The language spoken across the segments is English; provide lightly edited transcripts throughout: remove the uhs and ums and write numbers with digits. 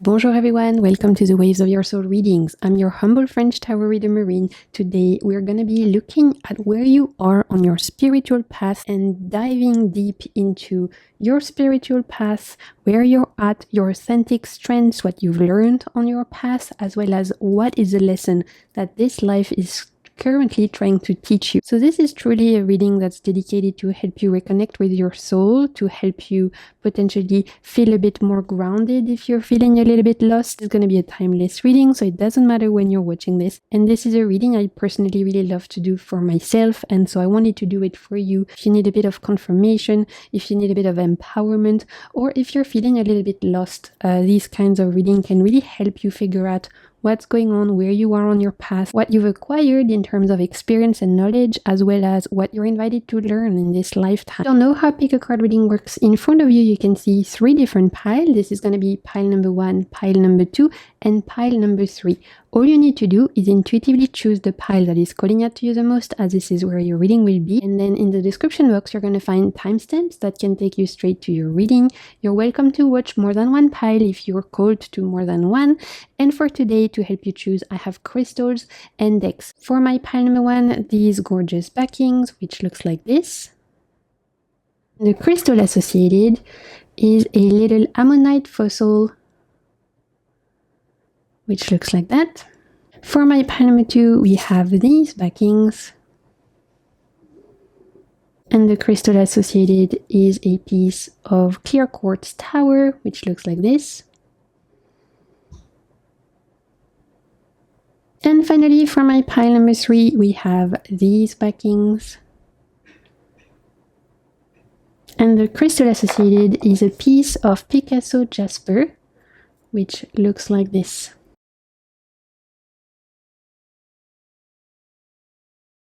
Bonjour everyone, welcome to the Waves of Your Soul readings. I'm your humble French tarot reader Marine. Today we're going to be looking at where you are on your spiritual path and diving deep into your spiritual path, where you're at, your authentic strengths, what you've learned on your path, as well as what is the lesson that this life is currently trying to teach you. So this is truly a reading that's dedicated to help you reconnect with your soul, to help you potentially feel a bit more grounded if you're feeling a little bit lost. It's going to be a timeless reading, so it doesn't matter when you're watching this. And this is a reading I personally really love to do for myself, and so I wanted to do it for you. If you need a bit of confirmation, if you need a bit of empowerment, or if you're feeling a little bit lost, these kinds of reading can really help you figure out what's going on, where you are on your path, what you've acquired in terms of experience and knowledge, as well as what you're invited to learn in this lifetime. If you don't know how pick a card reading works, in front of you, you can see 3 different piles. This is going to be pile number 1, pile number 2, and pile number 3. All you need to do is intuitively choose the pile that is calling out to you the most, as this is where your reading will be. And then in the description box, you're going to find timestamps that can take you straight to your reading. You're welcome to watch more than one pile if you're called to more than one. And for today, to help you choose, I have crystals and decks. For my pile number 1, these gorgeous backings, which looks like this. The crystal associated is a little ammonite fossil, which looks like that. For my pile number 2, we have these backings. And the crystal associated is a piece of clear quartz tower, which looks like this. And finally, for my pile number 3, we have these backings. And the crystal associated is a piece of Picasso jasper, which looks like this.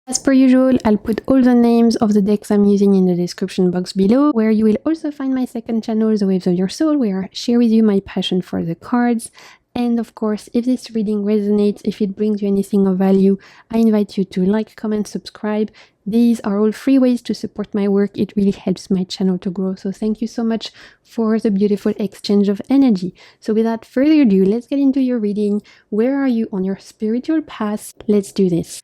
As per usual, I'll put all the names of the decks I'm using in the description box below, where you will also find my second channel, The Waves of Your Soul, where I share with you my passion for the cards. And of course, if this reading resonates, if it brings you anything of value, I invite you to like, comment, subscribe. These are all free ways to support my work. It really helps my channel to grow. So thank you so much for the beautiful exchange of energy. So without further ado, let's get into your reading. Where are you on your spiritual path? Let's do this.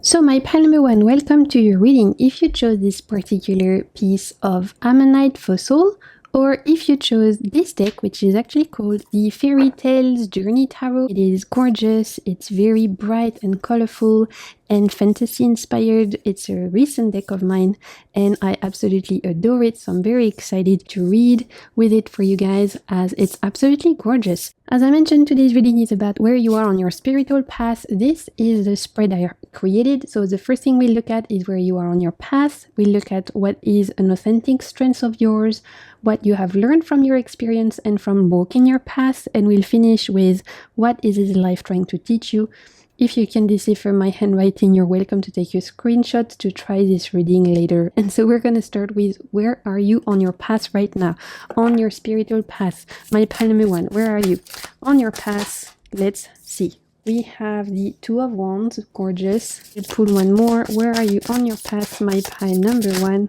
So my pile number 1, welcome to your reading. If you chose this particular piece of ammonite fossil, or if you chose this deck, which is actually called the Fairytales Journey Tarot. It is gorgeous, it's very bright and colorful and fantasy inspired. It's a recent deck of mine and I absolutely adore it, so I'm very excited to read with it for you guys, as it's absolutely gorgeous. As I mentioned, today's reading is about where you are on your spiritual path. This is the spread I created, so the first thing we look at is where you are on your path. We look at what is an authentic strength of yours, what you have learned from your experience and from walking your path, and we'll finish with what is this life trying to teach you. If you can decipher my handwriting, you're welcome to take your screenshot to try this reading later. And so we're going to start with, where are you on your path right now? On your spiritual path. My pile number 1, where are you on your path? Let's see. We have the 2 of Wands, gorgeous. We'll pull one more. Where are you on your path? My pile number 1.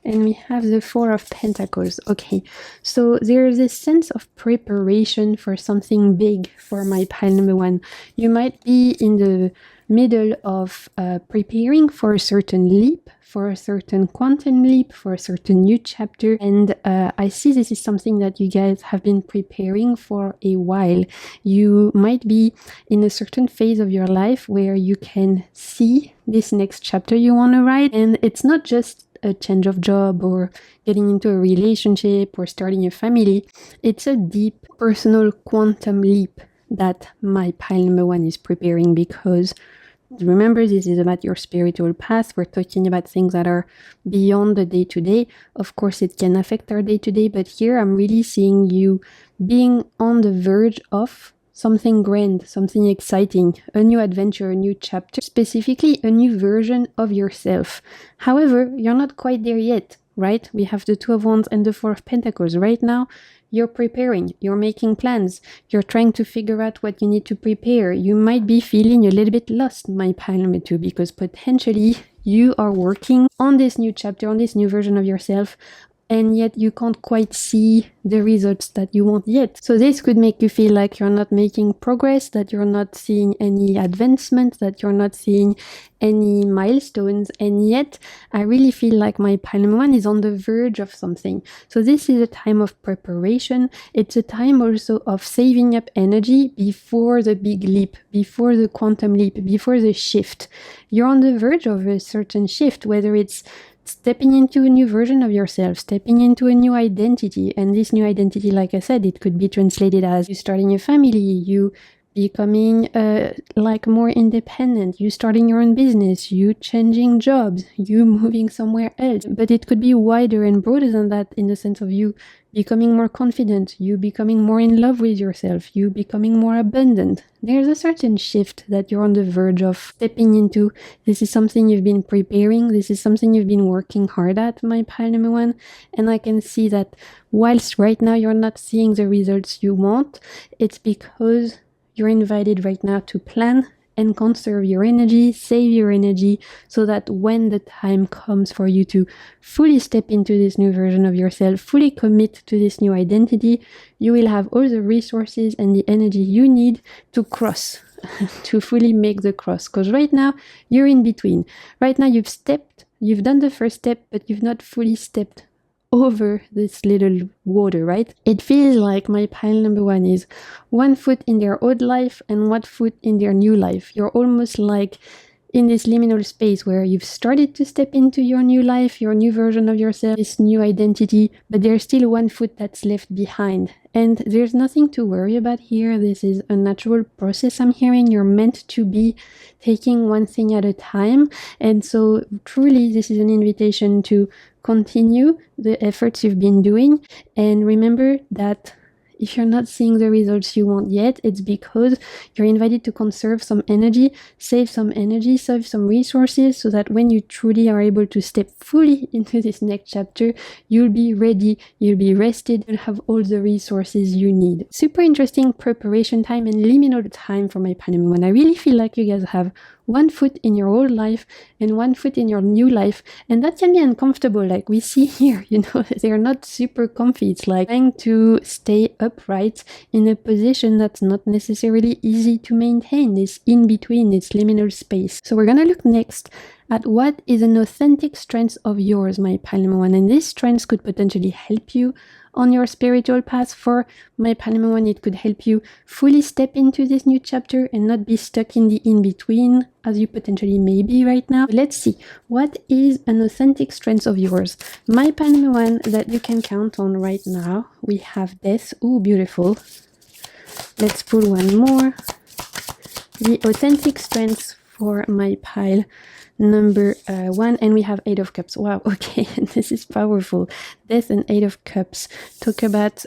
And we have the 4 of Pentacles. Okay, so there's this sense of preparation for something big for my pile number 1. You might be in the middle of preparing for a certain leap, for a certain quantum leap, for a certain new chapter. And I see this is something that you guys have been preparing for a while. You might be in a certain phase of your life where you can see this next chapter you want to write. And it's not just a change of job or getting into a relationship or starting a family. It's a deep personal quantum leap that my pile number 1 is preparing, because remember, this is about your spiritual path. We're talking about things that are beyond the day-to-day. Of course, it can affect our day-to-day, but here I'm really seeing you being on the verge of something grand, something exciting, a new adventure, a new chapter, specifically a new version of yourself. However, you're not quite there yet, right? We have the 2 of Wands and the 4 of Pentacles. Right now, you're preparing, you're making plans, you're trying to figure out what you need to prepare. You might be feeling a little bit lost, my pile number 2, because potentially you are working on this new chapter, on this new version of yourself, and yet you can't quite see the results that you want yet. So this could make you feel like you're not making progress, that you're not seeing any advancement, that you're not seeing any milestones, and yet I really feel like my pile number 1 is on the verge of something. So this is a time of preparation. It's a time also of saving up energy before the big leap, before the quantum leap, before the shift. You're on the verge of a certain shift, whether it's stepping into a new version of yourself, stepping into a new identity. And this new identity, like I said, it could be translated as you starting a family, you becoming like more independent, you starting your own business, you changing jobs, you moving somewhere else. But it could be wider and broader than that, in the sense of you becoming more confident, you becoming more in love with yourself, you becoming more abundant. There's a certain shift that you're on the verge of stepping into. This is something you've been preparing. This is something you've been working hard at, my pile number 1. And I can see that whilst right now you're not seeing the results you want, it's because you're invited right now to plan and conserve your energy, save your energy, so that when the time comes for you to fully step into this new version of yourself, fully commit to this new identity, you will have all the resources and the energy you need to cross, to fully make the cross. Because right now, you're in between. Right now, you've done the first step, but you've not fully stepped over this little water, right? It feels like my pile number 1 is 1 foot in their old life and 1 foot in their new life. You're almost like in this liminal space where you've started to step into your new life, your new version of yourself, this new identity, but there's still 1 foot that's left behind. And there's nothing to worry about here. This is a natural process I'm hearing. You're meant to be taking one thing at a time. And so truly, this is an invitation to continue the efforts you've been doing. And remember that if you're not seeing the results you want yet, it's because you're invited to conserve some energy, save some resources, so that when you truly are able to step fully into this next chapter, you'll be ready, you'll be rested, you'll have all the resources you need. Super interesting preparation time and liminal time for my pile number 1. I really feel like you guys have 1 foot in your old life and 1 foot in your new life, and that can be uncomfortable, like we see here. They're not super comfy. It's like trying to stay upright in a position that's not necessarily easy to maintain, this in between, this liminal space. So we're gonna look next at what is an authentic strength of yours, my pile number 1, and this strength could potentially help you on your spiritual path. For my pile number 1, it could help you fully step into this new chapter and not be stuck in the in-between as you potentially may be right now. Let's see, what is an authentic strength of yours? My pile number 1 that you can count on right now, we have death. Ooh, beautiful. Let's pull one more. The authentic strength for my pile number 1, and we have 8 of Cups. Wow, okay, this is powerful. Death and 8 of Cups talk about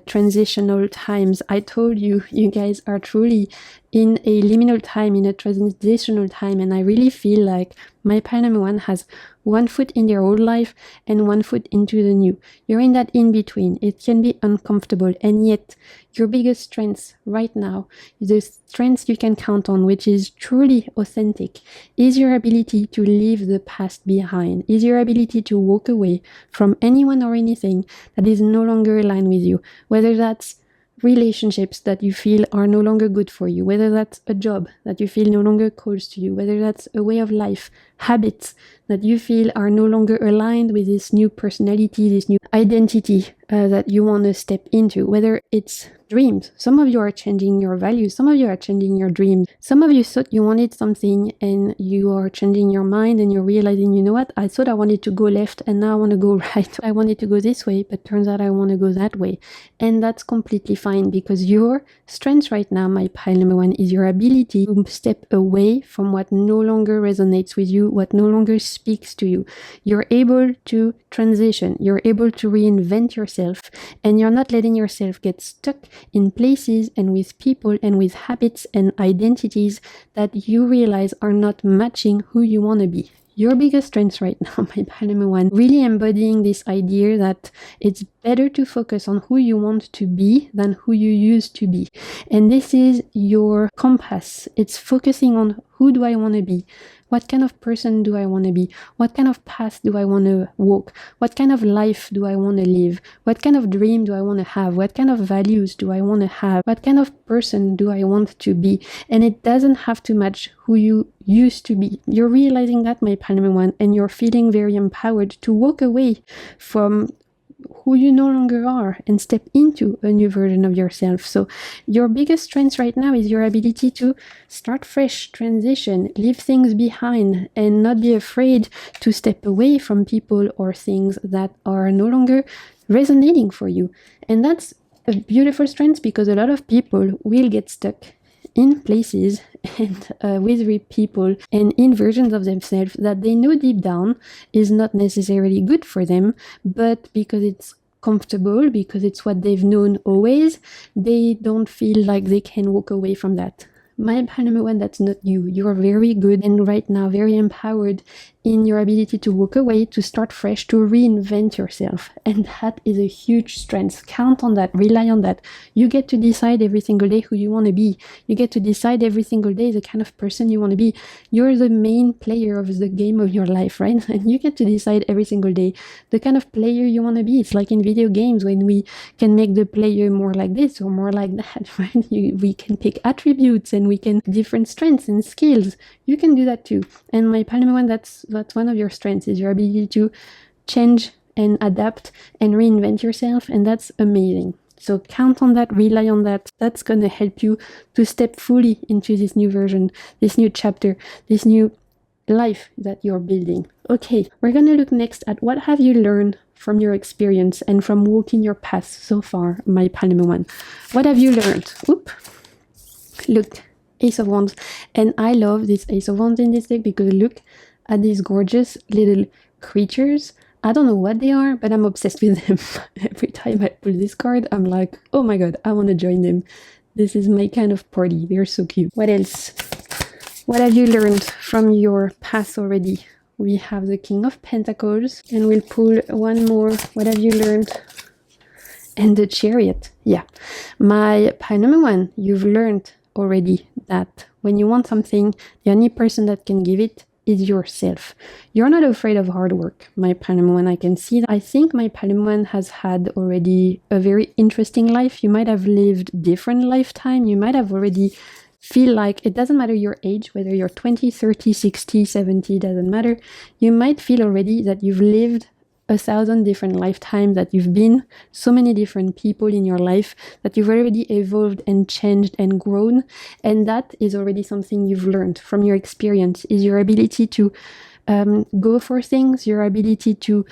transitional times. I told you, you guys are truly in a liminal time, in a transitional time, and I really feel like my pile number 1 has 1 foot in their old life and 1 foot into the new. You're in that in between. It can be uncomfortable, and yet your biggest strength right now, the strength you can count on, which is truly authentic, is your ability to leave the past behind, is your ability to walk away from anyone or anything that is no longer aligned with you, whether that's relationships that you feel are no longer good for you, whether that's a job that you feel no longer calls to you, whether that's a way of life, habits that you feel are no longer aligned with this new personality, this new identity that you want to step into, whether it's dreams. Some of you are changing your values, some of you are changing your dreams, some of you thought you wanted something and you are changing your mind and you're realizing, you know what, I thought I wanted to go left and now I want to go right. I wanted to go this way, but turns out I want to go that way. And that's completely fine, because your strength right now, my pile number 1, is your ability to step away from what no longer resonates with you, what no longer speaks to you. You're able to transition, you're able to reinvent yourself, and you're not letting yourself get stuck in places and with people and with habits and identities that you realize are not matching who you want to be. Your biggest strength right now, my pile number 1, really embodying this idea that it's better to focus on who you want to be than who you used to be. And this is your compass. It's focusing on Who do I want to be? What kind of person do I want to be? What kind of path do I want to walk? What kind of life do I want to live? What kind of dream do I want to have? What kind of values do I want to have? What kind of person do I want to be? And it doesn't have to match who you used to be. You're realizing that, my Palme One, and you're feeling very empowered to walk away from who you no longer are and step into a new version of yourself. So your biggest strength right now is your ability to start fresh, transition, leave things behind, and not be afraid to step away from people or things that are no longer resonating for you. And that's a beautiful strength, because a lot of people will get stuck in places and with people and in versions of themselves that they know deep down is not necessarily good for them, but because it's comfortable, because it's what they've known always, they don't feel like they can walk away from that. My Palme One, that's not you. You're very good and right now very empowered in your ability to walk away, to start fresh, to reinvent yourself. And that is a huge strength. Count on that, rely on that. You get to decide every single day who you want to be. You get to decide every single day the kind of person you want to be. You're the main player of the game of your life, right? And you get to decide every single day the kind of player you want to be. It's like in video games when we can make the player more like this or more like that, right? We can pick attributes and we can different strengths and skills. You can do that too. And my Palme One, that's one of your strengths, is your ability to change and adapt and reinvent yourself, and that's amazing. So count on that, rely on that. That's gonna help you to step fully into this new version, this new chapter, this new life that you're building. Okay, we're gonna look next at what have you learned from your experience and from walking your path so far, my Palme One. What have you learned? Look, Ace of Wands. And I love this Ace of Wands in this deck because look at these gorgeous little creatures. I don't know what they are, but I'm obsessed with them. Every time I pull this card, I'm like, oh my god, I want to join them. This is my kind of party. They're so cute. What else? What have you learned from your past already? We have the King of Pentacles, and we'll pull one more. What have you learned? And the Chariot. Yeah. My Palme One, you've learned already that when you want something, the only person that can give it is yourself. You're not afraid of hard work, my Palme One. I can see that. I think my Palme One has had already a very interesting life. You might have lived different lifetime. You might have already feel like, it doesn't matter your age, whether you're 20, 30, 60, 70, doesn't matter. You might feel already that you've lived 1,000 different lifetimes, that you've been so many different people in your life, that you've already evolved and changed and grown. And that is already something you've learned from your experience, is your ability to go for things, your ability to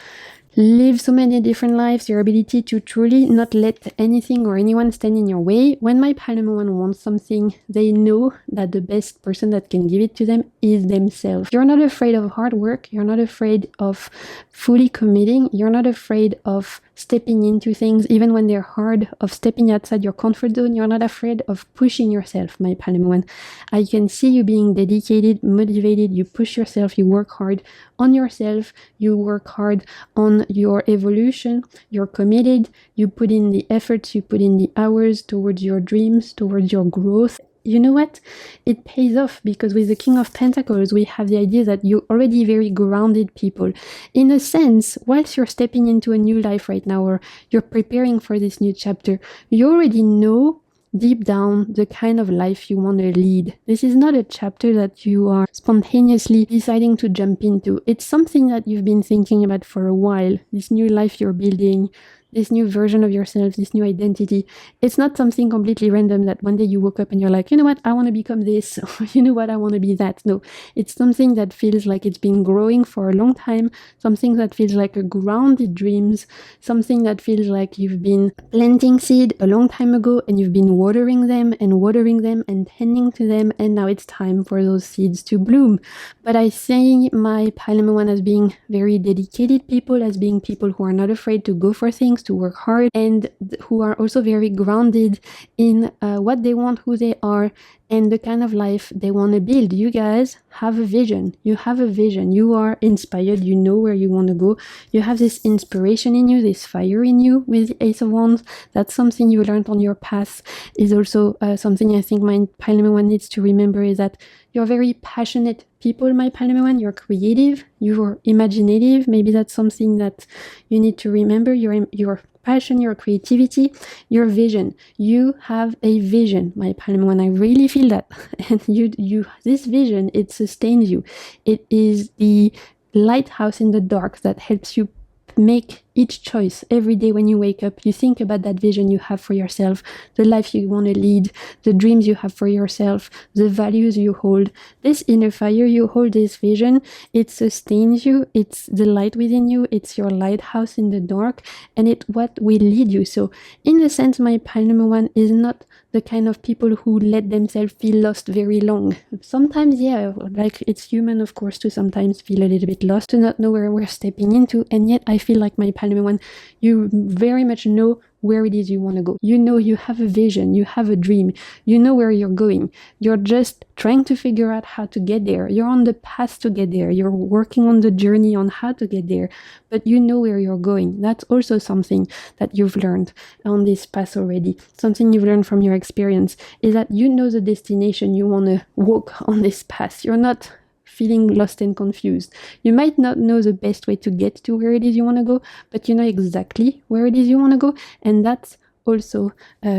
live so many different lives, your ability to truly not let anything or anyone stand in your way. When my Palme One wants something, they know that the best person that can give it to them is themselves. You're not afraid of hard work. You're not afraid of fully committing. You're not afraid of stepping into things, even when they're hard, of stepping outside your comfort zone. You're not afraid of pushing yourself, my Palme One. I can see you being dedicated, motivated. You push yourself, you work hard on yourself, you work hard on your evolution, you're committed, you put in the efforts, you put in the hours towards your dreams, towards your growth. You know what? It pays off, because with the King of Pentacles, we have the idea that you're already very grounded people. In a sense, whilst you're stepping into a new life right now, or you're preparing for this new chapter, you already know deep down the kind of life you want to lead. This is not a chapter that you are spontaneously deciding to jump into. It's something that you've been thinking about for a while. This new life you're building, this new version of yourself, this new identity. It's not something completely random that one day you woke up and you're like, you know what, I want to become this, or you know what, I want to be that. No, it's something that feels like it's been growing for a long time, something that feels like a grounded dreams, something that feels like you've been planting seed a long time ago and you've been watering them and tending to them, and now it's time for those seeds to bloom. But I see my Palme One as being very dedicated people, as being people who are not afraid to go for things, things, to work hard, and who are also very grounded in what they want, who they are, and the kind of life they want to build. You guys have a vision. You have a vision. You are inspired. You know where you want to go. You have this inspiration in you, this fire in you with the Ace of Wands. That's something you learned on your path. Is also something I think my pile number one needs to remember, is that you're very passionate people, my pile number one. You're creative. You're imaginative. Maybe that's something that you need to remember. Your passion, your creativity, your vision. You have a vision, my pile number one. I really feel that. And you this vision, it sustains you. It is the lighthouse in the dark that helps you make each choice every day when you wake up. You think about that vision you have for yourself, the life you want to lead, the dreams you have for yourself, the values you hold. This inner fire, you hold this vision, it sustains you, it's the light within you, it's your lighthouse in the dark, and it's what will lead you. So in a sense, my pile number one is not the kind of people who let themselves feel lost very long. Sometimes, yeah, like it's human, of course, to sometimes feel a little bit lost, to not know where we're stepping into, and yet I feel like my pile number one, you very much know where it is you want to go. You know, you have a vision, you have a dream, you know where you're going. You're just trying to figure out how to get there. You're on the path to get there. You're working on the journey on how to get there, but you know where you're going. That's also something that you've learned on this path already. Something you've learned from your experience is that you know the destination you want to walk on this path. You're not feeling lost and confused. You might not know the best way to get to where it is you want to go, but you know exactly where it is you want to go, and that's also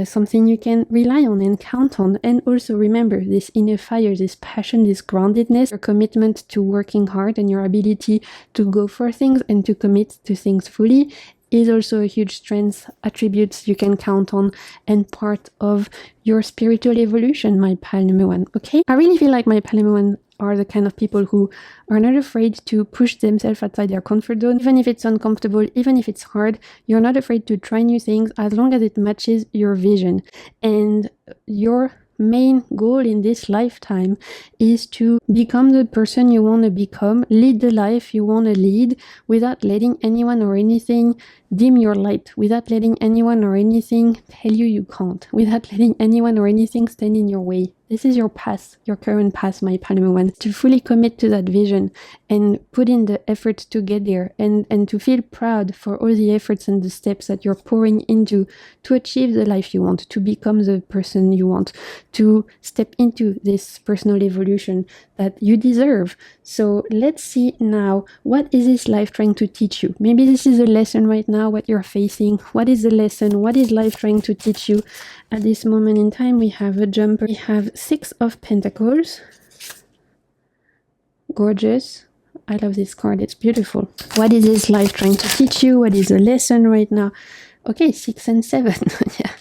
something you can rely on and count on. And also remember, this inner fire, this passion, this groundedness, your commitment to working hard, and your ability to go for things and to commit to things fully is also a huge strength, attributes you can count on, and part of your spiritual evolution, my pile number one. Okay, I really feel like my pile number one are the kind of people who are not afraid to push themselves outside their comfort zone. Even if it's uncomfortable, even if it's hard, you're not afraid to try new things as long as it matches your vision. And your main goal in this lifetime is to become the person you want to become, lead the life you want to lead, without letting anyone or anything dim your light, without letting anyone or anything tell you you can't, without letting anyone or anything stand in your way. This is your path, your current path, my pile number one. To fully commit to that vision and put in the effort to get there, and to feel proud for all the efforts and the steps that you're pouring into to achieve the life you want, to become the person you want, to step into this personal evolution that you deserve. So let's see now, what is this life trying to teach you? Maybe this is a lesson right now, what you're facing. What is the lesson? What is life trying to teach you at this moment in time? We have a jumper. We have 6 of Pentacles. Gorgeous. I love this card. It's beautiful. What is this life trying to teach you? What is the lesson right now? Okay, 6 and 7. Yeah.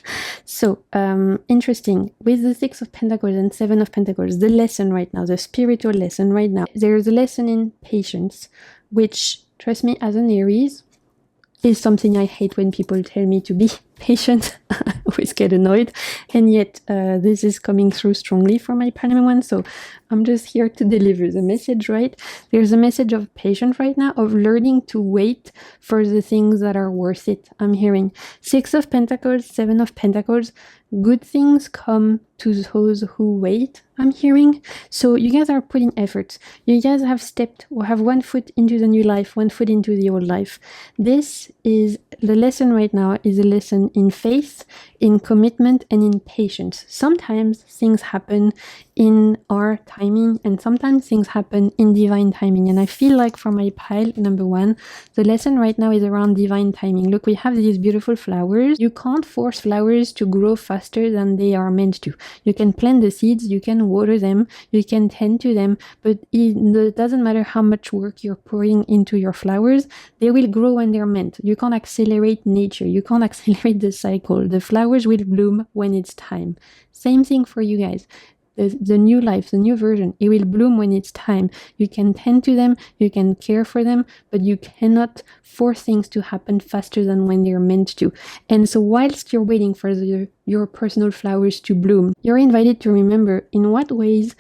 So, interesting. With the 6 of Pentacles and 7 of Pentacles, the lesson right now, the spiritual lesson right now, there's a lesson in patience, which, trust me, as an Aries, is something I hate when people tell me to be patient. I always get annoyed. And yet, this is coming through strongly for my pile number one. So I'm just here to deliver the message, right? There's a message of patience right now, of learning to wait for the things that are worth it. I'm hearing 6 of Pentacles, 7 of Pentacles. Good things come to those who wait, I'm hearing. So you guys are putting effort. You guys have stepped, or have one foot into the new life, one foot into the old life. This is the lesson right now, is a lesson in faith, in commitment, and in patience. Sometimes things happen in our timing, and sometimes things happen in divine timing. And I feel like for my pile number one, the lesson right now is around divine timing. Look, we have these beautiful flowers. You can't force flowers to grow faster than they are meant to. You can plant the seeds, you can water them, you can tend to them, but it doesn't matter how much work you're pouring into your flowers, they will grow when they're meant. You can't accelerate nature, you can't accelerate the cycle. The flowers will bloom when it's time. Same thing for you guys. The new life, the new version, it will bloom when it's time. You can tend to them, you can care for them, but you cannot force things to happen faster than when they're meant to. And so whilst you're waiting for your personal flowers to bloom, you're invited to remember in what ways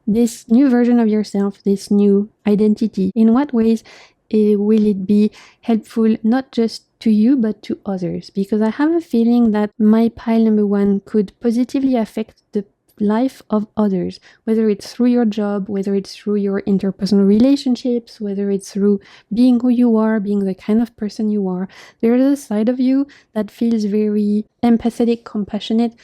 this new version of yourself, this new identity, in what ways will it be helpful, not just to you but to others, because I have a feeling that my pile number 1 could positively affect the life of others, whether it's through your job, whether it's through your interpersonal relationships, whether it's through being who you are, being the kind of person you are. There is a side of you that feels very empathetic, compassionate,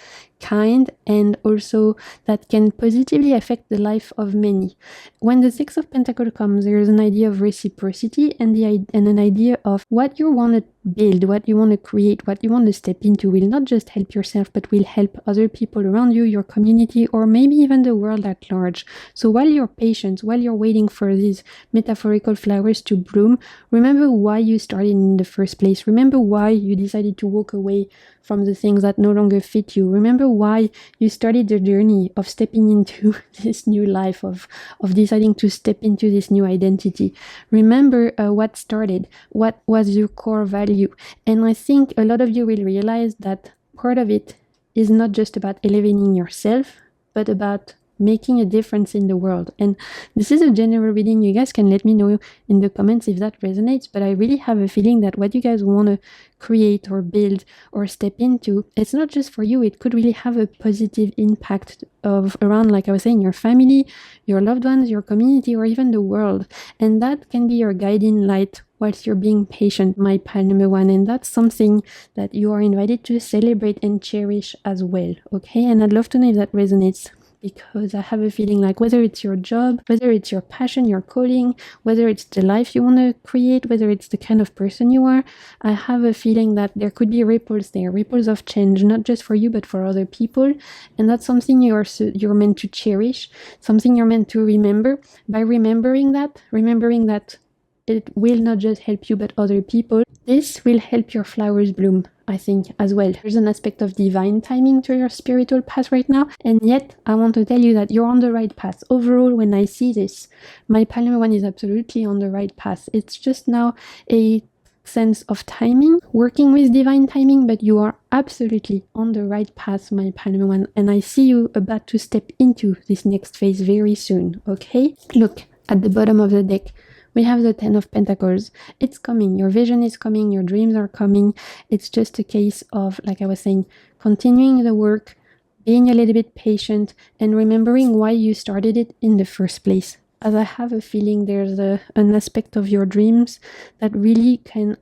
kind, and also that can positively affect the life of many. When the Six of Pentacles comes, there is an idea of reciprocity and an idea of what you want to build, what you want to create, what you want to step into will not just help yourself, but will help other people around you, your community, or maybe even the world at large. So while you're patient, while you're waiting for these metaphorical flowers to bloom, remember why you started in the first place. Remember why you decided to walk away from the things that no longer fit you. Remember why you started the journey of stepping into this new life, of deciding to step into this new identity. Remember what started, what was your core value. And I think a lot of you will realize that part of it is not just about elevating yourself, but about making a difference in the world. And this is a general reading. You guys can let me know in the comments if that resonates, but I really have a feeling that what you guys want to create or build or step into, it's not just for you. It could really have a positive impact of around, like I was saying, your family, your loved ones, your community, or even the world. And that can be your guiding light whilst you're being patient, my pile number 1. And that's something that you are invited to celebrate and cherish as well. Okay, and I'd love to know if that resonates, because I have a feeling like whether it's your job, whether it's your passion, your calling, whether it's the life you want to create, whether it's the kind of person you are, I have a feeling that there could be ripples there, ripples of change, not just for you, but for other people. And that's something you're meant to cherish, something you're meant to remember. By remembering that it will not just help you, but other people. This will help your flowers bloom, I think, as well. There's an aspect of divine timing to your spiritual path right now, and yet I want to tell you that you're on the right path. Overall, when I see this, my pile number 1 is absolutely on the right path. It's just now a sense of timing, working with divine timing, but you are absolutely on the right path, my pile number 1, and I see you about to step into this next phase very soon, okay? Look at the bottom of the deck. We have the 10 of Pentacles. It's coming. Your vision is coming. Your dreams are coming. It's just a case of, like I was saying, continuing the work, being a little bit patient, and remembering why you started it in the first place. As I have a feeling there's an aspect of your dreams that really can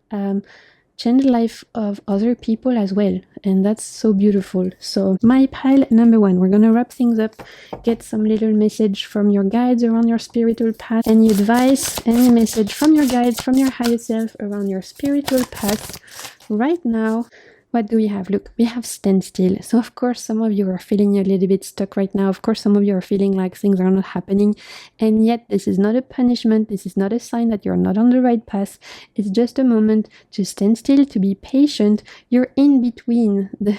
change the life of other people as well, and that's so beautiful. So my pile number 1, we're gonna wrap things up, get some little message from your guides around your spiritual path, any advice, any message from your guides, from your higher self around your spiritual path right now. What do we have? Look, we have stand still. So of course, some of you are feeling a little bit stuck right now. Of course, some of you are feeling like things are not happening. And yet this is not a punishment. This is not a sign that you're not on the right path. It's just a moment to stand still, to be patient. You're in between the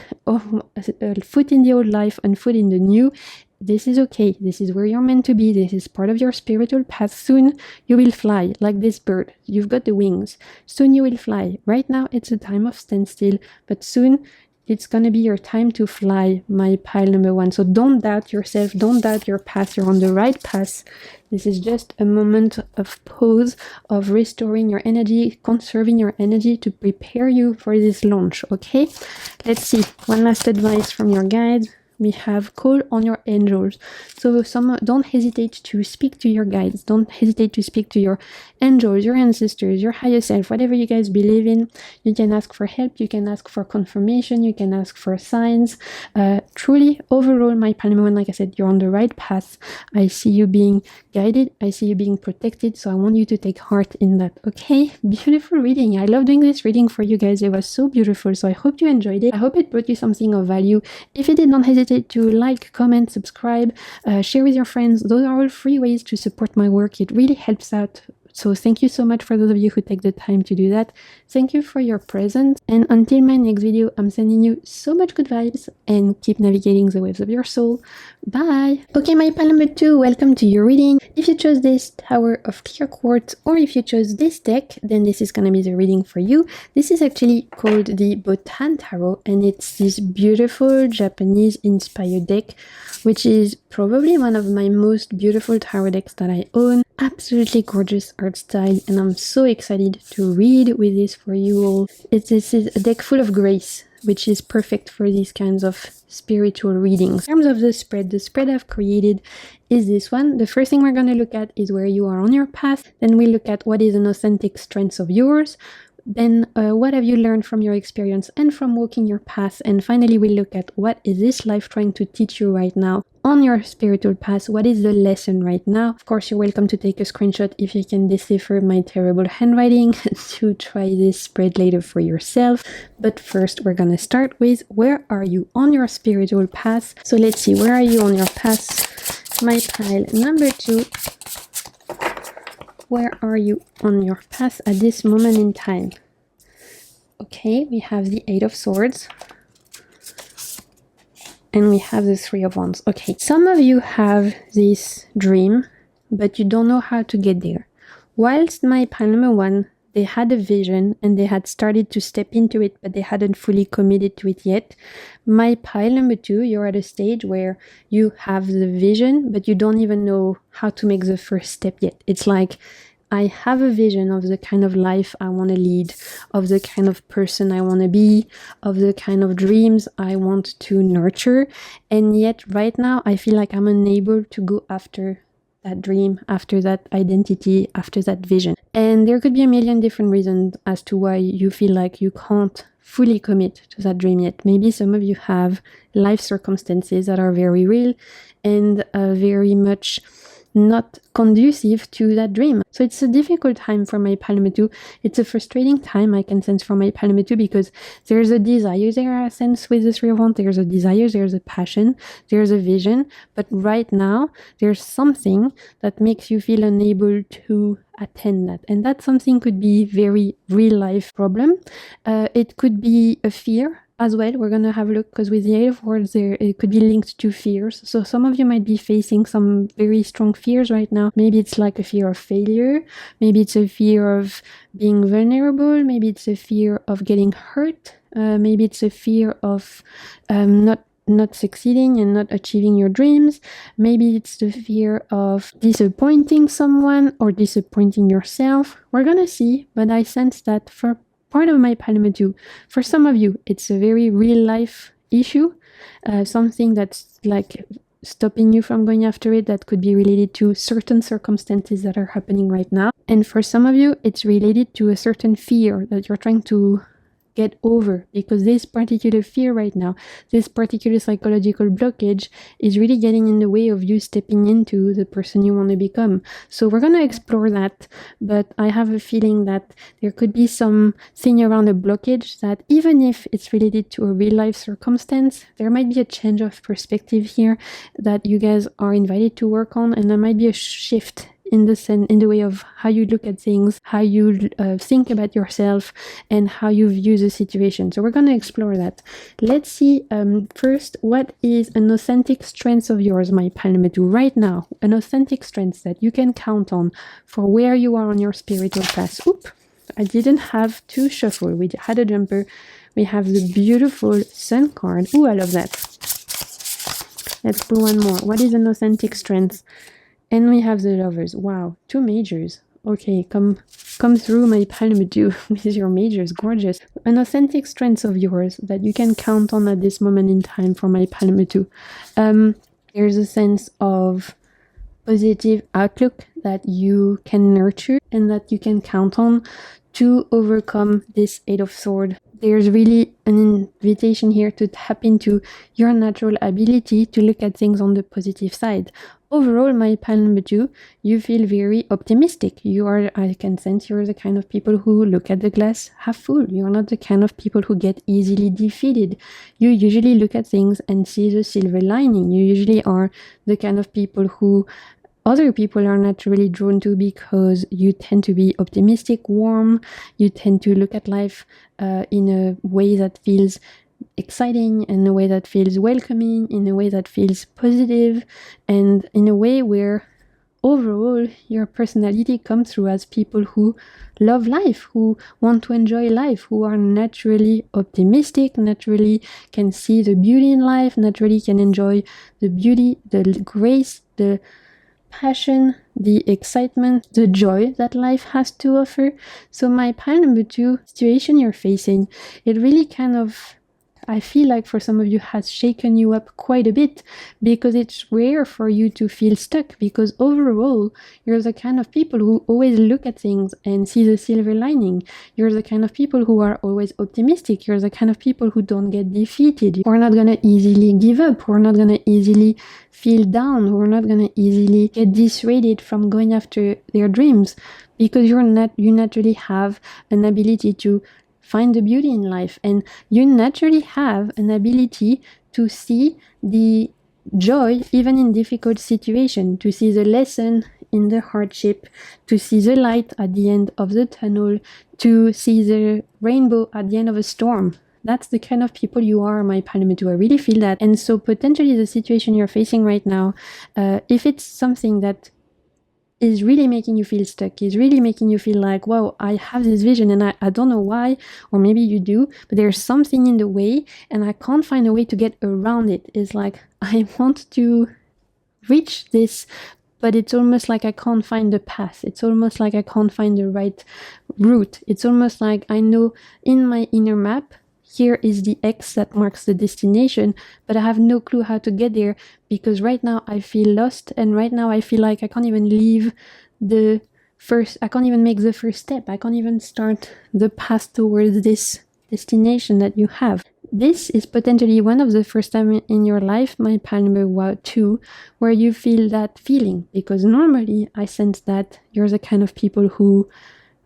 foot in the old life and foot in the new. This is okay. This is where you're meant to be. This is part of your spiritual path. Soon you will fly like this bird. You've got the wings. Soon you will fly. Right now it's a time of standstill, but soon it's going to be your time to fly, my pile number 1. So don't doubt yourself. Don't doubt your path. You're on the right path. This is just a moment of pause, of restoring your energy, conserving your energy to prepare you for this launch, okay? Let's see. One last advice from your guides. We have call on your angels. So don't hesitate to speak to your guides. Don't hesitate to speak to your angels, your ancestors, your higher self, whatever you guys believe in. You can ask for help. You can ask for confirmation. You can ask for signs. Truly, overall, my pile number 1, like I said, you're on the right path. I see you being guided. I see you being protected. So I want you to take heart in that, okay? Beautiful reading. I love doing this reading for you guys. It was so beautiful. So I hope you enjoyed it. I hope it brought you something of value. If it did, don't hesitate to like, comment, subscribe, share with your friends. Those are all free ways to support my work. It really helps out. So thank you so much for those of you who take the time to do that. Thank you for your presence. And until my next video, I'm sending you so much good vibes and keep navigating the waves of your soul. Bye. Okay, my pile number 2, welcome to your reading. If you chose this Tower of Clear Quartz or if you chose this deck, then this is going to be the reading for you. This is actually called the Botan Tarot, and it's this beautiful Japanese inspired deck, which is probably one of my most beautiful tarot decks that I own. Absolutely gorgeous art style, and I'm so excited to read with this for you all. This is a deck full of grace, which is perfect for these kinds of spiritual readings. In terms of the spread I've created is this one. The first thing we're going to look at is where you are on your path. Then we look at what is an authentic strength of yours. Then what have you learned from your experience and from walking your path? And finally, we look at what is this life trying to teach you right now on your spiritual path. What is the lesson right now? Of course, you're welcome to take a screenshot if you can decipher my terrible handwriting to try this spread later for yourself. But first, we're going to start with where are you on your spiritual path? So let's see, where are you on your path? My pile number 2. Where are you on your path at this moment in time? Okay, we have the 8 of Swords. And we have the 3 of Wands. Okay, some of you have this dream, but you don't know how to get there. Whilst my pile number 1, they had a vision and they had started to step into it, but they hadn't fully committed to it yet. My pile number 2, you're at a stage where you have the vision, but you don't even know how to make the first step yet. It's like, I have a vision of the kind of life I want to lead, of the kind of person I want to be, of the kind of dreams I want to nurture. And yet right now I feel like I'm unable to go after that dream, after that identity, after that vision. And there could be a million different reasons as to why you feel like you can't fully commit to that dream yet. Maybe some of you have life circumstances that are very real and very much not conducive to that dream. So it's a difficult time for my pile number 2. It's a frustrating time I can sense for my pile number 2 because there's a desire there I sense with the 3 of Wands. There's a desire, there's a passion, there's a vision. But right now, there's something that makes you feel unable to attend that. And that something could be very real life problem. It could be a fear as well. We're going to have a look because with the 8 of Swords there, it could be linked to fears. So some of you might be facing some very strong fears right now. Maybe it's like a fear of failure. Maybe it's a fear of being vulnerable. Maybe it's a fear of getting hurt. Maybe it's a fear of not succeeding and not achieving your dreams. Maybe it's the fear of disappointing someone or disappointing yourself. We're going to see, but I sense that for part of my pile number 2, for some of you, it's a very real life issue, something that's like stopping you from going after it, that could be related to certain circumstances that are happening right now. And for some of you, it's related to a certain fear that you're trying to get over, because this particular fear right now, this particular psychological blockage is really getting in the way of you stepping into the person you want to become. So we're going to explore that, but I have a feeling that there could be something around a blockage that even if it's related to a real life circumstance, there might be a change of perspective here that you guys are invited to work on, and there might be a shift in the way of how you look at things, how you think about yourself, and how you view the situation. So we're going to explore that. Let's see first, what is an authentic strength of yours, my pile number 2, right now? An authentic strength that you can count on for where you are on your spiritual path. Oop, I didn't have to shuffle. We had a jumper. We have the beautiful Sun card. Ooh, I love that. Let's pull one more. What is an authentic strength? And we have the Lovers. Wow, 2 majors. Okay, come through my pile number 2 with your majors. Gorgeous. An authentic strength of yours that you can count on at this moment in time for my pile number 2. There's a sense of positive outlook that you can nurture and that you can count on to overcome this 8 of Swords. There's really an invitation here to tap into your natural ability to look at things on the positive side. Overall, my pile number 2, you feel very optimistic. I can sense you're the kind of people who look at the glass half full. You're not the kind of people who get easily defeated. You usually look at things and see the silver lining. You usually are the kind of people who other people are naturally drawn to, because you tend to be optimistic, warm. You tend to look at life in a way that feels exciting, in a way that feels welcoming, in a way that feels positive, and in a way where overall, your personality comes through as people who love life, who want to enjoy life, who are naturally optimistic, naturally can see the beauty in life, naturally can enjoy the beauty, the grace, the passion, the excitement, the joy that life has to offer. So my pile number 2 situation you're facing, it really kind of, I feel like for some of you has shaken you up quite a bit, because it's rare for you to feel stuck, because overall you're the kind of people who always look at things and see the silver lining. You're the kind of people who are always optimistic. You're the kind of people who don't get defeated. We're not gonna easily give up. We're not gonna easily feel down. We're not gonna easily get dissuaded from going after their dreams, because you naturally have an ability to find the beauty in life, and you naturally have an ability to see the joy even in difficult situations, to see the lesson in the hardship, to see the light at the end of the tunnel, to see the rainbow at the end of a storm. That's the kind of people you are, my Palomar 2. I really feel that. And so potentially the situation you're facing right now, if it's something that is really making you feel stuck, is really making you feel like, wow, I have this vision and I don't know why, or maybe you do, but there's something in the way and I can't find a way to get around it. It's like, I want to reach this, but it's almost like I can't find the path. It's almost like I can't find the right route. It's almost like I know in my inner map, here is the X that marks the destination, but I have no clue how to get there, because right now I feel lost, and right now I feel like I can't even I can't even make the first step. I can't even start the path towards this destination that you have. This is potentially one of the first time in your life, my Palomar 2, where you feel that feeling, because normally I sense that you're the kind of people who,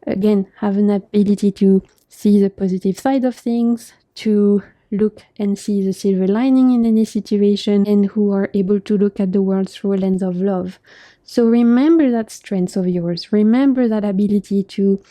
again, have an ability to see the positive side of things, to look and see the silver lining in any situation, and who are able to look at the world through a lens of love. So remember that strength of yours. Remember that ability to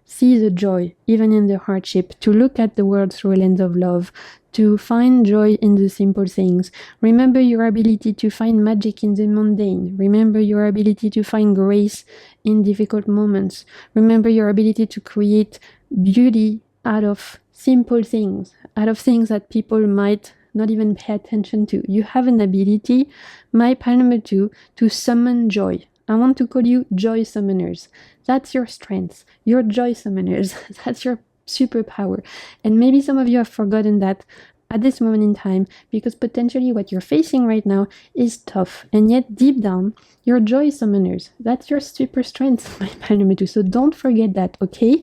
see the joy, even in the hardship, to look at the world through a lens of love, to find joy in the simple things. Remember your ability to find magic in the mundane. Remember your ability to find grace in difficult moments. Remember your ability to create beauty out of simple things, out of things that people might not even pay attention to. You have an ability, my Palomar 2, to summon joy. I want to call you joy summoners. That's your strength. You're joy summoners. That's your superpower. And maybe some of you have forgotten that at this moment in time, because potentially what you're facing right now is tough, and yet deep down you're joy summoners. That's your super strength, my Palomar 2. So don't forget that, okay?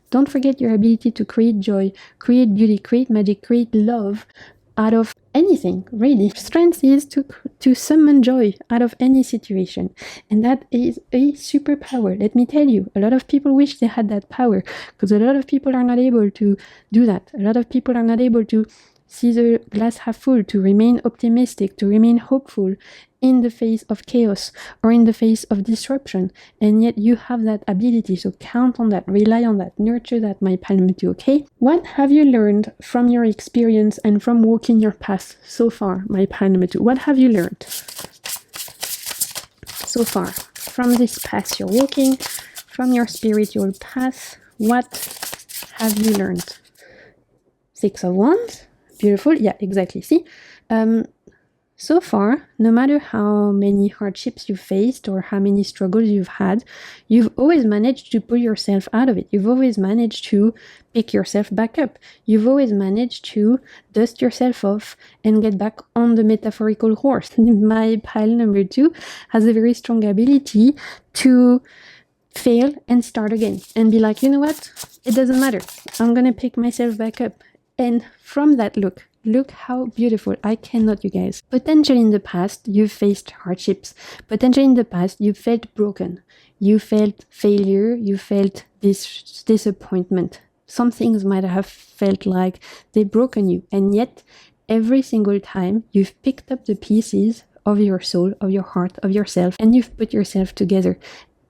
Don't forget your ability to create joy, create beauty, create magic, create love out of anything, really. Strength is to summon joy out of any situation, and that is a superpower. Let me tell you, a lot of people wish they had that power, because a lot of people are not able to do that. A lot of people are not able to see the glass half full, to remain optimistic, to remain hopeful in the face of chaos or in the face of disruption. And yet you have that ability, so count on that, rely on that, nurture that, my Palomar 2, okay? What have you learned from your experience and from walking your path so far, my Palomar 2? What have you learned so far from this path you're walking, from your spiritual path? What have you learned? 6 of Wands. Beautiful. Yeah, exactly. See, so far, no matter how many hardships you've faced or how many struggles you've had, you've always managed to pull yourself out of it. You've always managed to pick yourself back up. You've always managed to dust yourself off and get back on the metaphorical horse. My Palomar 2 has a very strong ability to fail and start again and be like, you know what? It doesn't matter. I'm going to pick myself back up. And from that, look how beautiful. I cannot, you guys. Potentially in the past, you've faced hardships. Potentially in the past, you felt broken. You felt failure. You felt this disappointment. Some things might have felt like they've broken you. And yet, every single time, you've picked up the pieces of your soul, of your heart, of yourself, and you've put yourself together.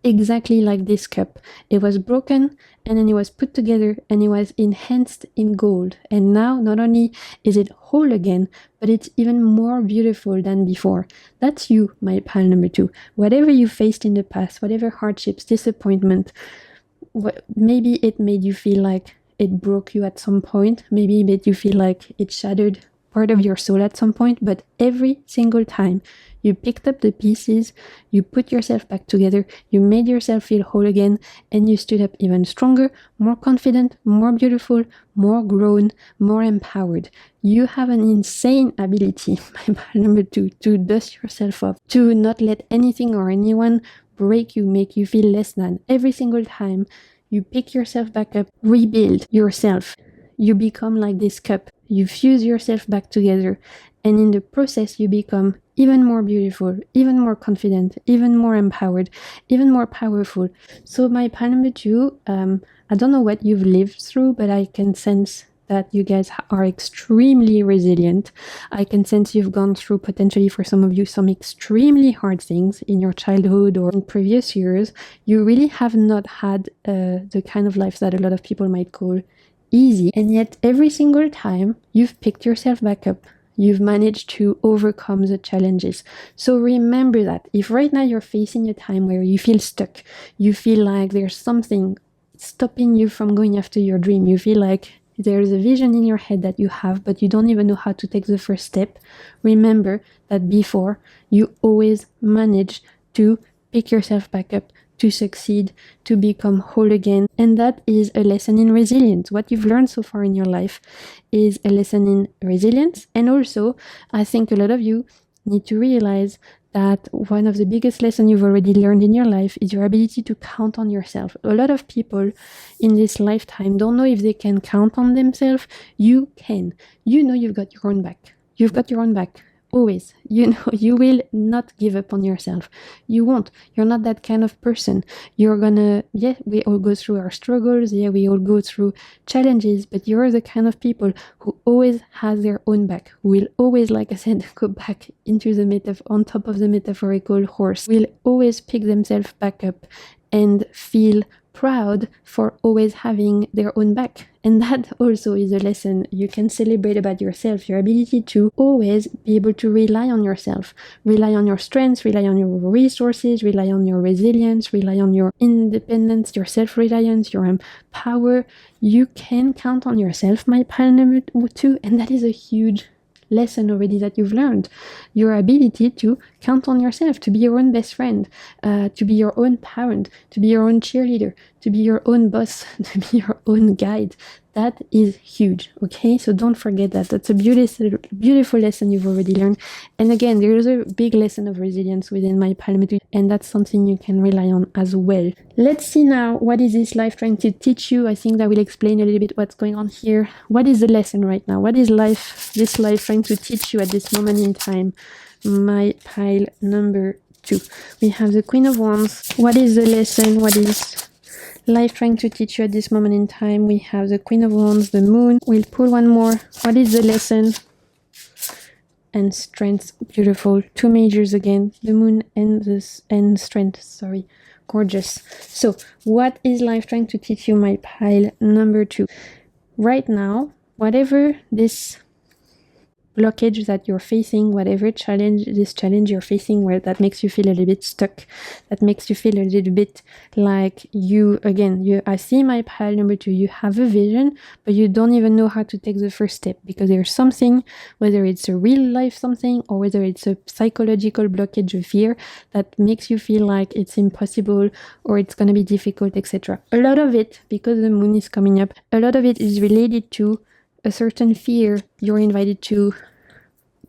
exactly like this cup. It was broken and then it was put together and it was enhanced in gold. And now not only is it whole again, but it's even more beautiful than before. That's you, my pile number 2. Whatever you faced in the past, whatever hardships, disappointment, maybe it made you feel like it broke you at some point. Maybe it made you feel like it shattered part of your soul at some point. But every single time you picked up the pieces, you put yourself back together, you made yourself feel whole again, and you stood up even stronger, more confident, more beautiful, more grown, more empowered. You have an insane ability, my pile number 2, to dust yourself off, to not let anything or anyone break you, make you feel less than. Every single time you pick yourself back up, rebuild yourself. You become like this cup. You fuse yourself back together. And in the process, you become even more beautiful, even more confident, even more empowered, even more powerful. So my pile number 2, I don't know what you've lived through, but I can sense that you guys are extremely resilient. I can sense you've gone through, potentially for some of you, some extremely hard things in your childhood or in previous years. You really have not had the kind of life that a lot of people might call easy. And yet every single time you've picked yourself back up, you've managed to overcome the challenges. So remember that if right now you're facing a time where you feel stuck, you feel like there's something stopping you from going after your dream, you feel like there's a vision in your head that you have, but you don't even know how to take the first step, remember that before you always manage to pick yourself back up, to succeed, to become whole again. And that is a lesson in resilience. What you've learned so far in your life is a lesson in resilience. And also, I think a lot of you need to realize that one of the biggest lessons you've already learned in your life is your ability to count on yourself. A lot of people in this lifetime don't know if they can count on themselves. You can. You know you've got your own back. You've got your own back. Always. You know you will not give up on yourself. You won't. You're not that kind of person. You're gonna, yeah, we all go through our struggles. Yeah, we all go through challenges, but you're the kind of people who always has their own back, who will always, like I said, go back into the on top of the metaphorical horse, will always pick themselves back up and feel proud for always having their own back. And that also is a lesson you can celebrate about yourself, your ability to always be able to rely on yourself, rely on your strengths, rely on your resources, rely on your resilience, rely on your independence, your self-reliance, your power. You can count on yourself, my pile number 2, and that is a huge lesson already that you've learned. Your ability to count on yourself, to be your own best friend, to be your own parent, to be your own cheerleader, to be your own boss, to be your own guide. That is huge, okay? So don't forget that. That's a beautiful lesson you've already learned. And again, there is a big lesson of resilience within my Palmetto, and that's something you can rely on as well. Let's see now, what is this life trying to teach you? I think that will explain a little bit what's going on here. What is the lesson right now? What is this life trying to teach you at this moment in time? My pile number 2. We have the Queen of Wands. What is the lesson? What is life trying to teach you at this moment in time? We have the Queen of Wands, the Moon. We'll pull one more. What is the lesson? And Strength. Beautiful. 2 majors again. The Moon and Strength. Sorry. Gorgeous. So what is life trying to teach you, my pile number 2? Right now, whatever this blockage that you're facing, whatever challenge you're facing, where that makes you feel a little bit stuck, that makes you feel a little bit like I see my pile number 2, you have a vision, but you don't even know how to take the first step because there's something, whether it's a real life something or whether it's a psychological blockage of fear that makes you feel like it's impossible or it's going to be difficult, etc. A lot of it, because the Moon is coming up, a lot of it is related to a certain fear you're invited to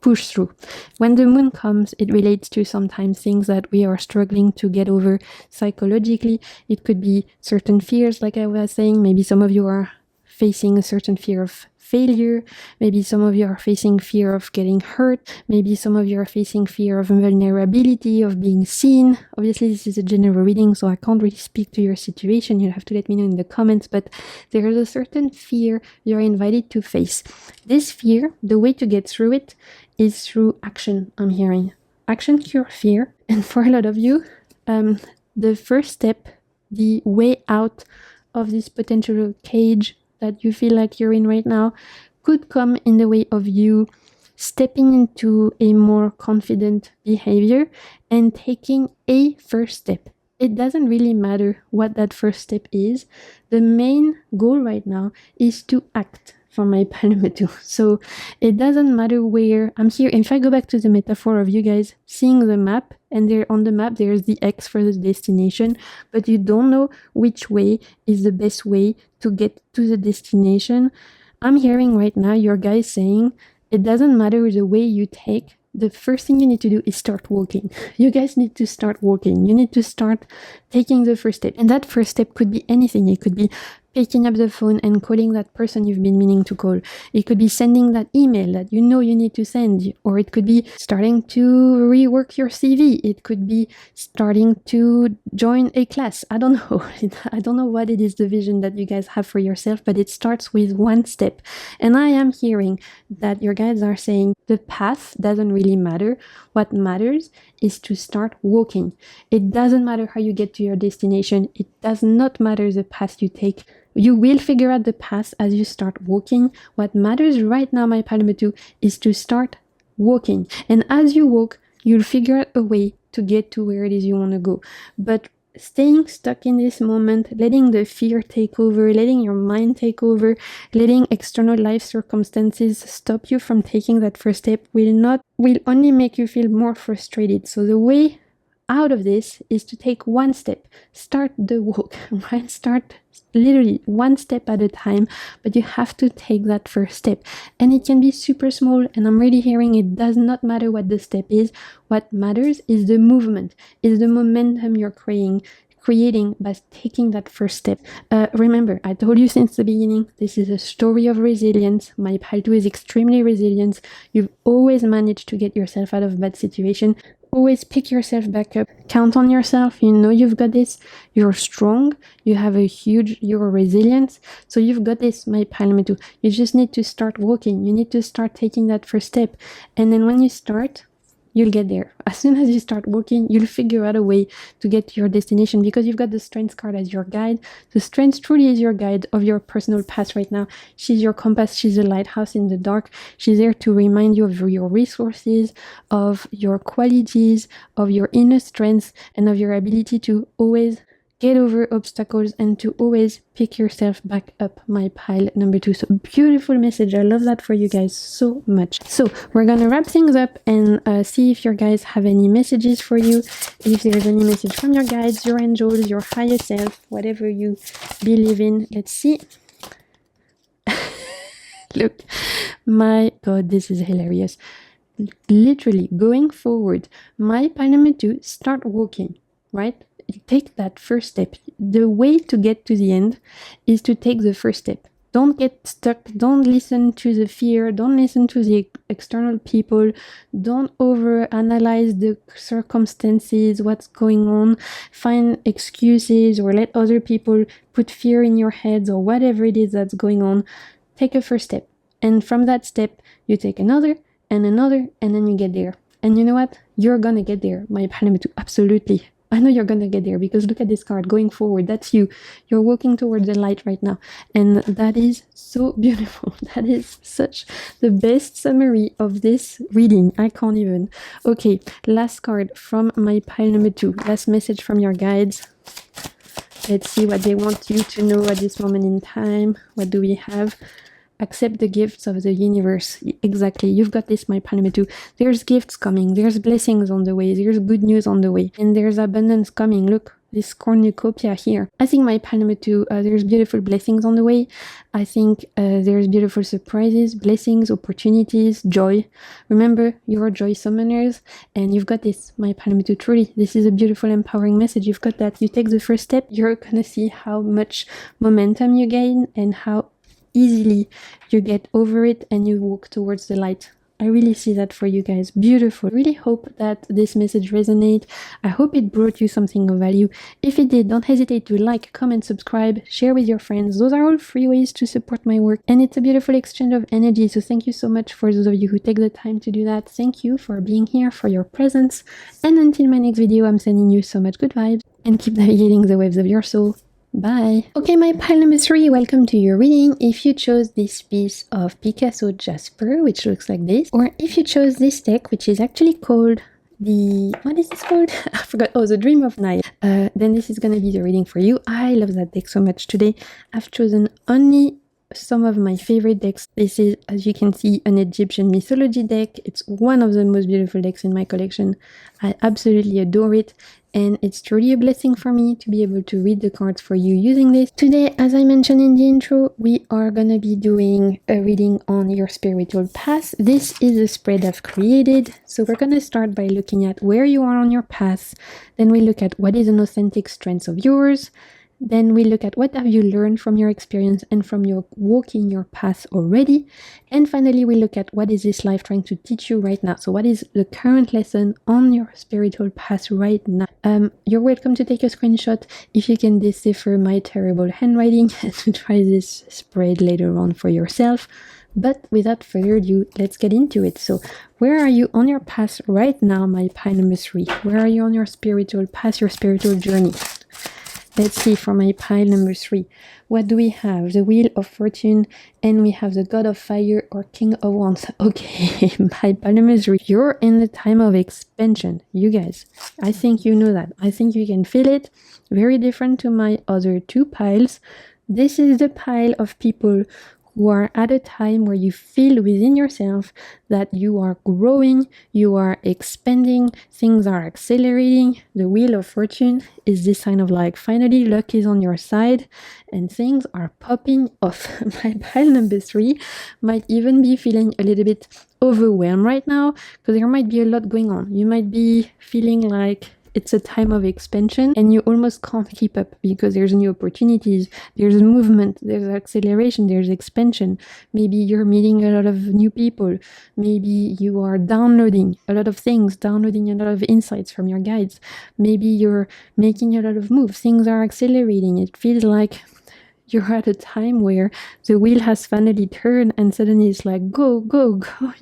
push through. When the Moon comes, it relates to sometimes things that we are struggling to get over psychologically. It could be certain fears, like I was saying. Maybe some of you are facing a certain fear of failure. Maybe some of you are facing fear of getting hurt. Maybe some of you are facing fear of vulnerability, of being seen. Obviously, this is a general reading, so I can't really speak to your situation. You'll have to let me know in the comments, but there is a certain fear you're invited to face. This fear, the way to get through it is through action, I'm hearing. Action cure fear. And for a lot of you, the first step, the way out of this potential cage that you feel like you're in right now, could come in the way of you stepping into a more confident behavior and taking a first step. It doesn't really matter what that first step is. The main goal right now is to act for my pile number 2. So it doesn't matter where I'm here. If I go back to the metaphor of you guys seeing the map, and there on the map there's the X for the destination, but you don't know which way is the best way to get to the destination. I'm hearing right now your guys saying it doesn't matter the way you take. The first thing you need to do is start walking. You guys need to start walking. You need to start taking the first step. And that first step could be anything. It could be picking up the phone and calling that person you've been meaning to call. It could be sending that email that you know you need to send. Or it could be starting to rework your CV. It could be starting to join a class. I don't know. I don't know what it is, the vision that you guys have for yourself, but it starts with one step. And I am hearing that your guys are saying the path doesn't really matter. What matters is to start walking. It doesn't matter how you get to your destination. It does not matter the path you take. You will figure out the path as you start walking. What matters right now, my pile number 2, is to start walking. And as you walk, you'll figure out a way to get to where it is you want to go. But staying stuck in this moment, letting the fear take over, letting your mind take over, letting external life circumstances stop you from taking that first step will only make you feel more frustrated. So the way out of this is to take one step. Start the walk, right? Start literally one step at a time, but you have to take that first step. And it can be super small, and I'm really hearing it does not matter what the step is. What matters is the movement, is the momentum you're creating by taking that first step. Remember, I told you since the beginning, this is a story of resilience. My pile 2 is extremely resilient. You've always managed to get yourself out of bad situation. Always pick yourself back up. Count on yourself. You know you've got this. You're strong. You're resilient. So you've got this, my pile number 2. You just need to start walking. You need to start taking that first step. And then when you start, you'll get there. As soon as you start walking, you'll figure out a way to get to your destination because you've got the strength card as your guide. The strength truly is your guide of your personal path right now. She's your compass. She's a lighthouse in the dark. She's there to remind you of your resources, of your qualities, of your inner strength, and of your ability to always get over obstacles and to always pick yourself back up, my pile number 2. So beautiful message. I love that for you guys so much. So we're gonna wrap things up and see if your guys have any messages for you. If there's any message from your guides, your angels, your higher self, whatever you believe in. Let's see. Look, my God, this is hilarious. Literally going forward, my pile number 2, start walking, right? Take that first step. The way to get to the end is to take the first step. Don't get stuck. Don't listen to the fear. Don't listen to the external people. Don't overanalyze the circumstances, what's going on. Find excuses or let other people put fear in your heads or whatever it is that's going on. Take a first step. And from that step, you take another, and then you get there. And you know what? You're gonna get there, my pile number 2. Absolutely. I know you're gonna get there because look at this card going forward. That's you. You're walking towards the light right now. And that is so beautiful. That is such the best summary of this reading. I can't even. Okay, last card from my pile number 2. Last message from your guides. Let's see what they want you to know at this moment in time. What do we have? Accept the gifts of the universe. Exactly. You've got this, my pile number 2. There's gifts coming. There's blessings on the way. There's good news on the way. And there's abundance coming. Look, this cornucopia here. I think my pile number 2, there's beautiful blessings on the way. I think there's beautiful surprises, blessings, opportunities, joy. Remember, you're joy summoners. And you've got this, my pile number 2. Truly, this is a beautiful, empowering message. You've got that. You take the first step. You're going to see how much momentum you gain and how easily you get over it and you walk towards the light. I really see that for you guys. Beautiful. Really hope that this message resonates. I hope it brought you something of value. If it did, don't hesitate to like, comment, subscribe, share with your friends. Those are all free ways to support my work. And it's a beautiful exchange of energy. So thank you so much for those of you who take the time to do that. Thank you for being here, for your presence. And until my next video, I'm sending you so much good vibes. and keep navigating the waves of your soul. Bye. Okay, my pile number 3, welcome to your reading. If you chose this piece of Picasso Jasper, which looks like this, or if you chose this deck, which is actually called what is this called? I forgot. Oh, the Dream of Night. Then this is gonna be the reading for you. I love that deck so much. Today, I've chosen only some of my favorite decks. This is, as you can see, an Egyptian mythology deck. It's one of the most beautiful decks in my collection. I absolutely adore it, and it's truly a blessing for me to be able to read the cards for you using this. Today, as I mentioned in the intro, we are gonna be doing a reading on your spiritual path. This is a spread I've created, so we're gonna start by looking at where you are on your path. Then we look at what is an authentic strength of yours. Then we look at what have you learned from your experience and from your walking your path already. And finally, we look at what is this life trying to teach you right now. So what is the current lesson on your spiritual path right now? You're welcome to take a screenshot if you can decipher my terrible handwriting and to try this spread later on for yourself. But without further ado, let's get into it. So where are you on your path right now, my pile number 3? Where are you on your spiritual path, your spiritual journey? Let's see for my pile number 3. What do we have? The Wheel of Fortune, and we have the God of Fire or King of Wands. Okay, my pile number 3. You're in the time of expansion, you guys. I think you know that. I think you can feel it. Very different to my other 2 piles. This is the pile of people who are at a time where you feel within yourself that you are growing, you are expanding, things are accelerating. The Wheel of Fortune is this sign of like, finally luck is on your side and things are popping off. My pile number 3 might even be feeling a little bit overwhelmed right now because there might be a lot going on. You might be feeling like it's a time of expansion and you almost can't keep up because there's new opportunities, there's movement, there's acceleration, there's expansion. Maybe you're meeting a lot of new people. Maybe you are downloading a lot of things, downloading a lot of insights from your guides. Maybe you're making a lot of moves. Things are accelerating. It feels like you're at a time where the wheel has finally turned and suddenly it's like, go, go, go,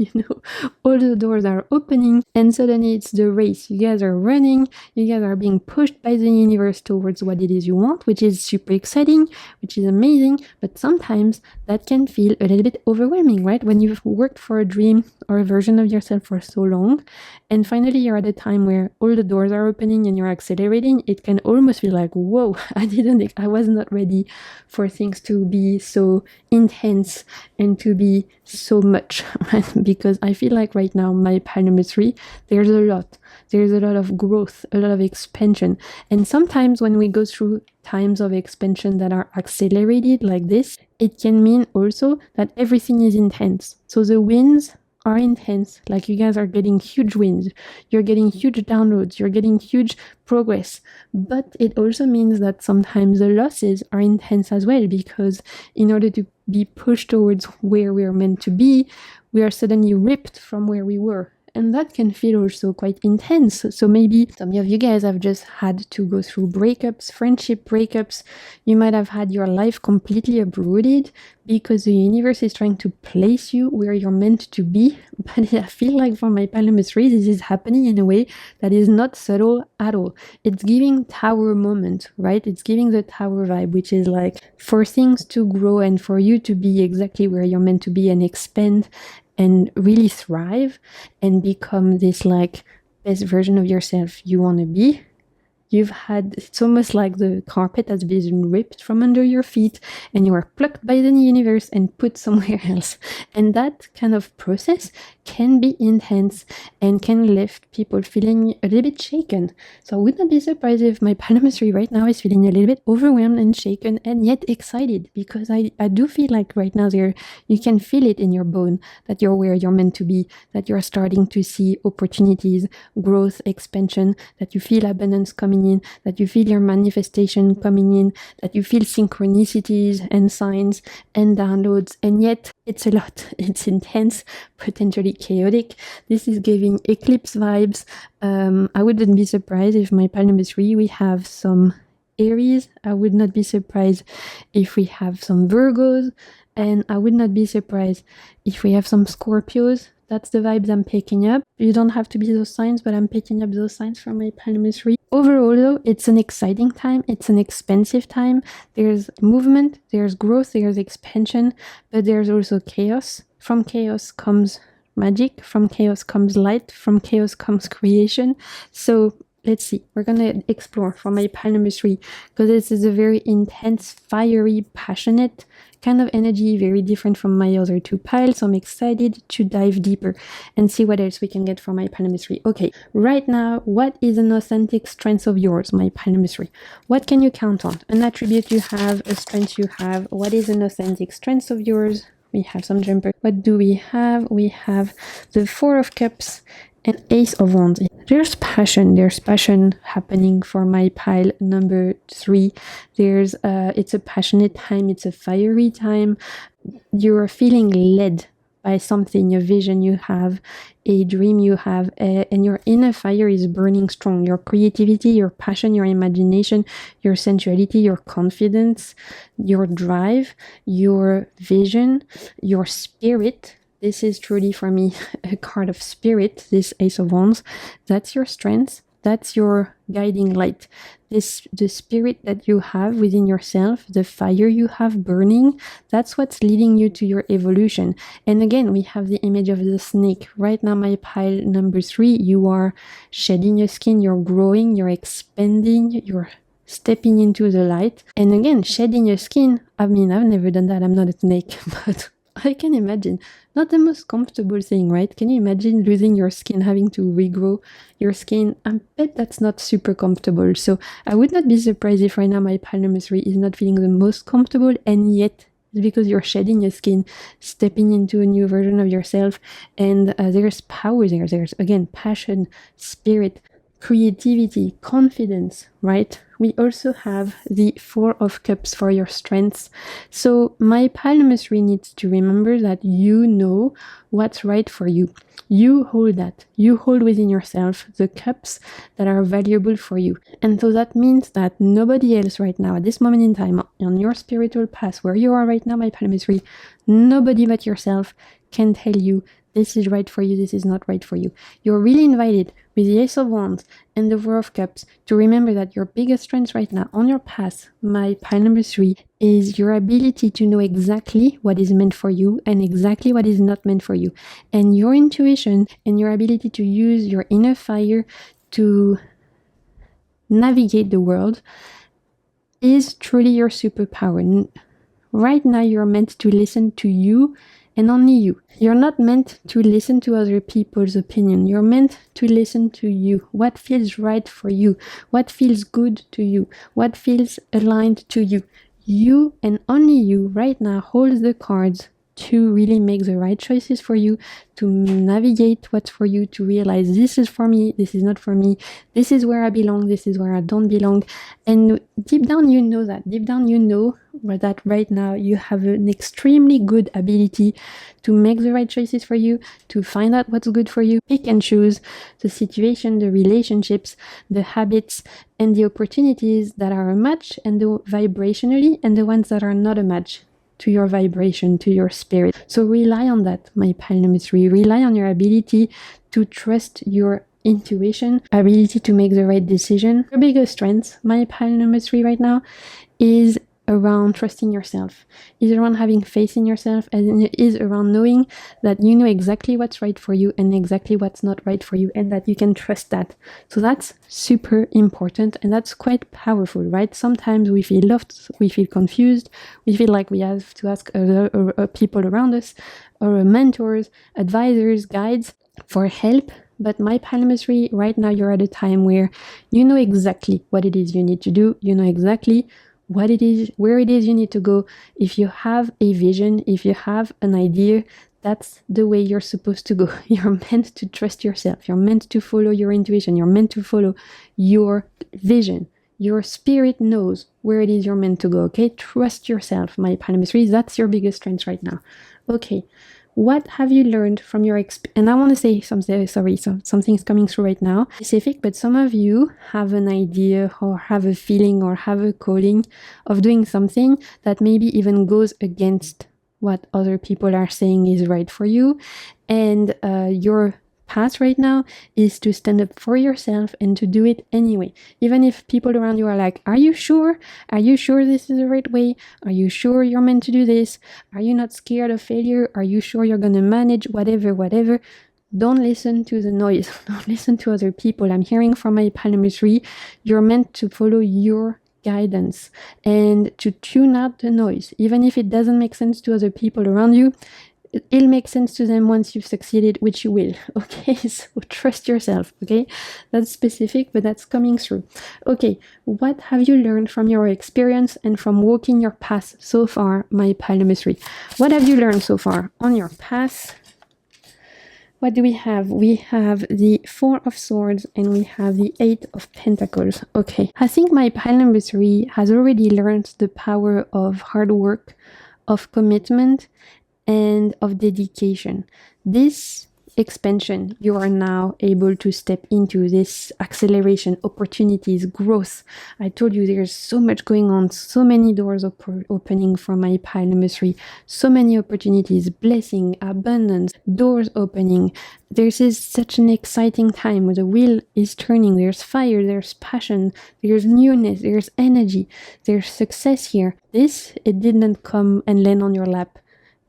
all the doors are opening and suddenly it's the race. You guys are running, you guys are being pushed by the universe towards what it is you want, which is super exciting, which is amazing, but sometimes that can feel a little bit overwhelming, right? When you've worked for a dream or a version of yourself for so long, and finally you're at a time where all the doors are opening and you're accelerating, it can almost feel like, whoa, I was not ready for things to be so intense and to be so much, right? Because I feel like right now, my pile number 3, there's a lot of growth, a lot of expansion. And sometimes when we go through times of expansion that are accelerated like this, it can mean also that everything is intense. So the wins are intense, like you guys are getting huge wins, you're getting huge downloads, you're getting huge progress, but it also means that sometimes the losses are intense as well, because in order to be pushed towards where we're meant to be, we are suddenly ripped from where we were. And that can feel also quite intense. So maybe some of you guys have just had to go through breakups, friendship breakups. You might have had your life completely uprooted because the universe is trying to place you where you're meant to be. But I feel like for my pile number 3, this is happening in a way that is not subtle at all. It's giving tower moment, right? It's giving the tower vibe, which is like for things to grow and for you to be exactly where you're meant to be and expand and really thrive and become this like best version of yourself you want to be. It's almost like the carpet has been ripped from under your feet and you are plucked by the universe and put somewhere else. And that kind of process can be intense and can left people feeling a little bit shaken. So I would not be surprised if my pile number 3 right now is feeling a little bit overwhelmed and shaken and yet excited, because I do feel like right now you can feel it in your bone that you're where you're meant to be, that you're starting to see opportunities, growth, expansion, that you feel abundance coming in, that you feel your manifestation coming in, that you feel synchronicities and signs and downloads, and yet it's a lot. It's intense, potentially chaotic. This is giving eclipse vibes. I wouldn't be surprised if my pile number 3 we have some Aries. I would not be surprised if we have some Virgos, and I would not be surprised if we have some Scorpios. That's the vibes I'm picking up. You don't have to be those signs, but I'm picking up those signs from my pile number 3. Overall, though, it's an exciting time. It's an expansive time. There's movement, there's growth, there's expansion, but there's also chaos. From chaos comes magic. From chaos comes light. From chaos comes creation. So let's see. We're going to explore for my pile number 3 because this is a very intense, fiery, passionate kind of energy, very different from my other 2 piles. So I'm excited to dive deeper and see what else we can get from my pile number 3. Okay, right now, what is an authentic strength of yours, my pile number 3? What can you count on? An attribute you have, a strength you have. What is an authentic strength of yours? We have some jumper. What do we have? We have the 4 of Cups and Ace of Wands. There's passion happening for my pile number 3. It's a passionate time, it's a fiery time. You're feeling led by something, a vision you have, a dream you have, and your inner fire is burning strong. Your creativity, your passion, your imagination, your sensuality, your confidence, your drive, your vision, your spirit. This is truly for me a card of spirit, this Ace of Wands. That's your strength. That's your guiding light. The spirit that you have within yourself, the fire you have burning, that's what's leading you to your evolution. And again, we have the image of the snake. Right now, my pile number 3, you are shedding your skin, you're growing, you're expanding, you're stepping into the light. And again, shedding your skin, I mean, I've never done that. I'm not a snake, but I can imagine. Not the most comfortable thing, right? Can you imagine losing your skin, having to regrow your skin? I bet that's not super comfortable. So I would not be surprised if right now my pile number 3 is not feeling the most comfortable, and yet it's because you're shedding your skin, stepping into a new version of yourself, and there's power there. There's, again, passion, spirit, creativity, confidence, right? We also have the 4 of Cups for your strengths. So my pile number 3 needs to remember that you know what's right for you. You hold that. You hold within yourself the cups that are valuable for you. And so that means that nobody else right now, at this moment in time, on your spiritual path, where you are right now, my pile number 3, nobody but yourself can tell you this is right for you, this is not right for you. You're really invited with the Ace of Wands and the 4 of Cups to remember that your biggest strength right now on your path, my pile number 3, is your ability to know exactly what is meant for you and exactly what is not meant for you. And your intuition and your ability to use your inner fire to navigate the world is truly your superpower. Right now, you're meant to listen to you and only you. You're not meant to listen to other people's opinion. You're meant to listen to you. What feels right for you? What feels good to you? What feels aligned to you? You and only you right now hold the cards to really make the right choices for you, to navigate what's for you, to realize this is for me, this is not for me, this is where I belong, this is where I don't belong. And deep down you know that. Deep down you know that right now you have an extremely good ability to make the right choices for you, to find out what's good for you, pick and choose the situation, the relationships, the habits, and the opportunities that are a match and the vibrationally, and the ones that are not a match to your vibration, to your spirit. So rely on that, my pile number 3. Rely on your ability to trust your intuition, ability to make the right decision. Your biggest strength, my pile number 3 right now, is around trusting yourself, is around having faith in yourself, and it is around knowing that you know exactly what's right for you and exactly what's not right for you, and that you can trust that. So that's super important, and that's quite powerful, right? Sometimes we feel lost, we feel confused, we feel like we have to ask other people around us, or mentors, advisors, guides for help. But my pile number 3, right now you're at a time where you know exactly what it is you need to do, you know exactly what it is, where it is you need to go. If you have a vision, if you have an idea, that's the way you're supposed to go. You're meant to trust yourself. You're meant to follow your intuition. You're meant to follow your vision. Your spirit knows where it is you're meant to go, okay? Trust yourself, my pile number 3. That's your biggest strength right now. Okay. What have you learned from your and I want to say something, something's coming through right now, specific, but some of you have an idea or have a feeling or have a calling of doing something that maybe even goes against what other people are saying is right for you. And your path right now is to stand up for yourself and to do it anyway. Even if people around you are like, are you sure? Are you sure this is the right way? Are you sure you're meant to do this? Are you not scared of failure? Are you sure you're going to manage? Whatever. Don't listen to the noise. Don't listen to other people. I'm hearing from my pile number 3, you're meant to follow your guidance and to tune out the noise. Even if it doesn't make sense to other people around you, it'll make sense to them once you've succeeded, which you will. Okay, so trust yourself. Okay, that's specific, but that's coming through. Okay, what have you learned from your experience and from walking your path so far, my pile number 3? What have you learned so far on your path? What do we have? We have the 4 of Swords and we have the 8 of Pentacles. Okay, I think my pile number 3 has already learned the power of hard work, of commitment, and of dedication. This expansion, you are now able to step into this acceleration, opportunities, growth. I told you there's so much going on, so many doors opening from my pile number 3, so many opportunities, blessing, abundance, doors opening. This is such an exciting time where the wheel is turning. There's fire, there's passion, there's newness, there's energy, there's success here. It didn't come and land on your lap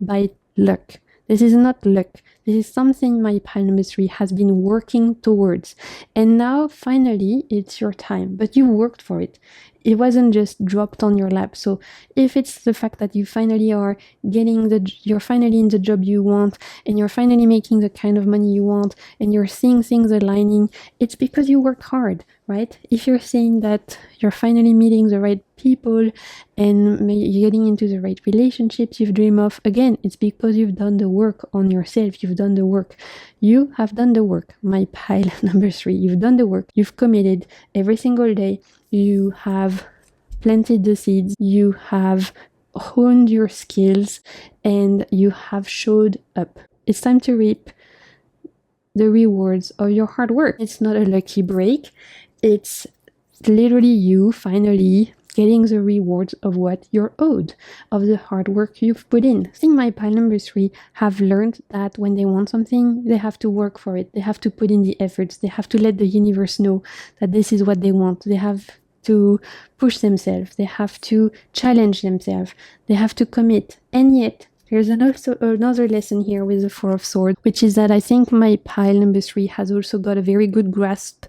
by luck. This is not luck. This is something my pile number 3 has been working towards. And now, finally, it's your time. But you worked for it. It wasn't just dropped on your lap. So if it's the fact that you finally are you're finally in the job you want, and you're finally making the kind of money you want, and you're seeing things aligning, it's because you worked hard, right? If you're saying that you're finally meeting the right people and you're getting into the right relationships you've dreamed of, again, it's because you've done the work on yourself. You've done the work. You have done the work, my pile number 3. You've done the work. You've committed every single day. You have planted the seeds. You have honed your skills and you have showed up. It's time to reap the rewards of your hard work. It's not a lucky break. It's literally you finally getting the rewards of what you're owed, of the hard work you've put in. I think my pile number 3 have learned that when they want something, they have to work for it. They have to put in the efforts. They have to let the universe know that this is what they want. They have to push themselves. They have to challenge themselves. They have to commit. And yet, there's also another lesson here with the 4 of Swords, which is that I think my pile number 3 has also got a very good grasp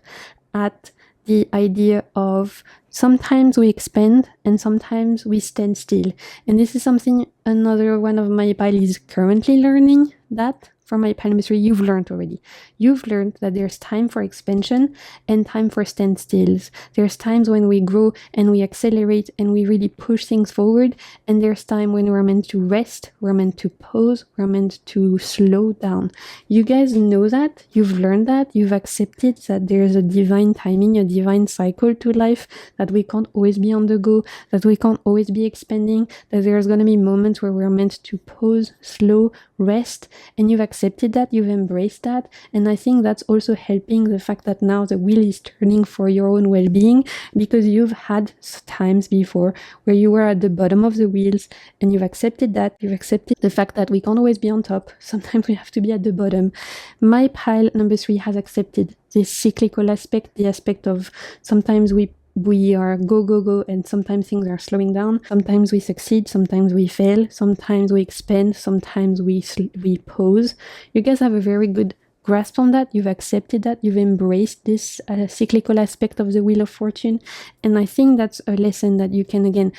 at the idea of sometimes we expand and sometimes we stand still. And this is something another one of my pile is currently learning that. For my pile number 3, you've learned already. You've learned that there's time for expansion and time for standstills. There's times when we grow and we accelerate and we really push things forward. And there's time when we're meant to rest, we're meant to pause, we're meant to slow down. You guys know that. You've learned that. You've accepted that there's a divine timing, a divine cycle to life, that we can't always be on the go, that we can't always be expanding, that there's going to be moments where we're meant to pause, slow, rest, and you've accepted that, you've embraced that. And I think that's also helping the fact that now the wheel is turning for your own well-being, because you've had times before where you were at the bottom of the wheels and you've accepted that. You've accepted the fact that we can't always be on top. Sometimes we have to be at the bottom. My pile number 3 has accepted this cyclical aspect, the aspect of sometimes we are go, and sometimes things are slowing down. Sometimes we succeed, sometimes we fail, sometimes we expand, sometimes we pause. You guys have a very good grasp on that. You've accepted that. You've embraced this cyclical aspect of the Wheel of Fortune. And I think that's a lesson that you can, again,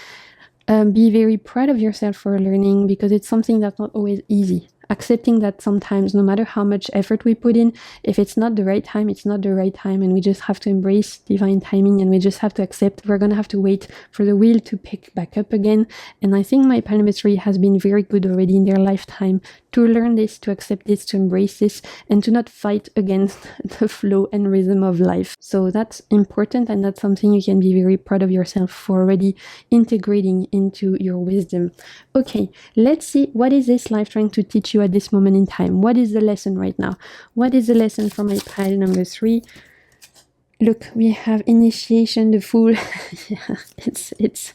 be very proud of yourself for learning, because it's something that's not always easy. Accepting that sometimes, no matter how much effort we put in, if it's not the right time, it's not the right time, and we just have to embrace divine timing, and we just have to accept we're going to have to wait for the wheel to pick back up again. And I think my pile number 3 has been very good already in their lifetime to learn this, to accept this, to embrace this, and to not fight against the flow and rhythm of life. So that's important, and that's something you can be very proud of yourself for already integrating into your wisdom. Okay, let's see, what is this life trying to teach you at this moment in time? What is the lesson right now? What is the lesson from my pile number 3? Look, we have initiation, the Fool. Yeah, it's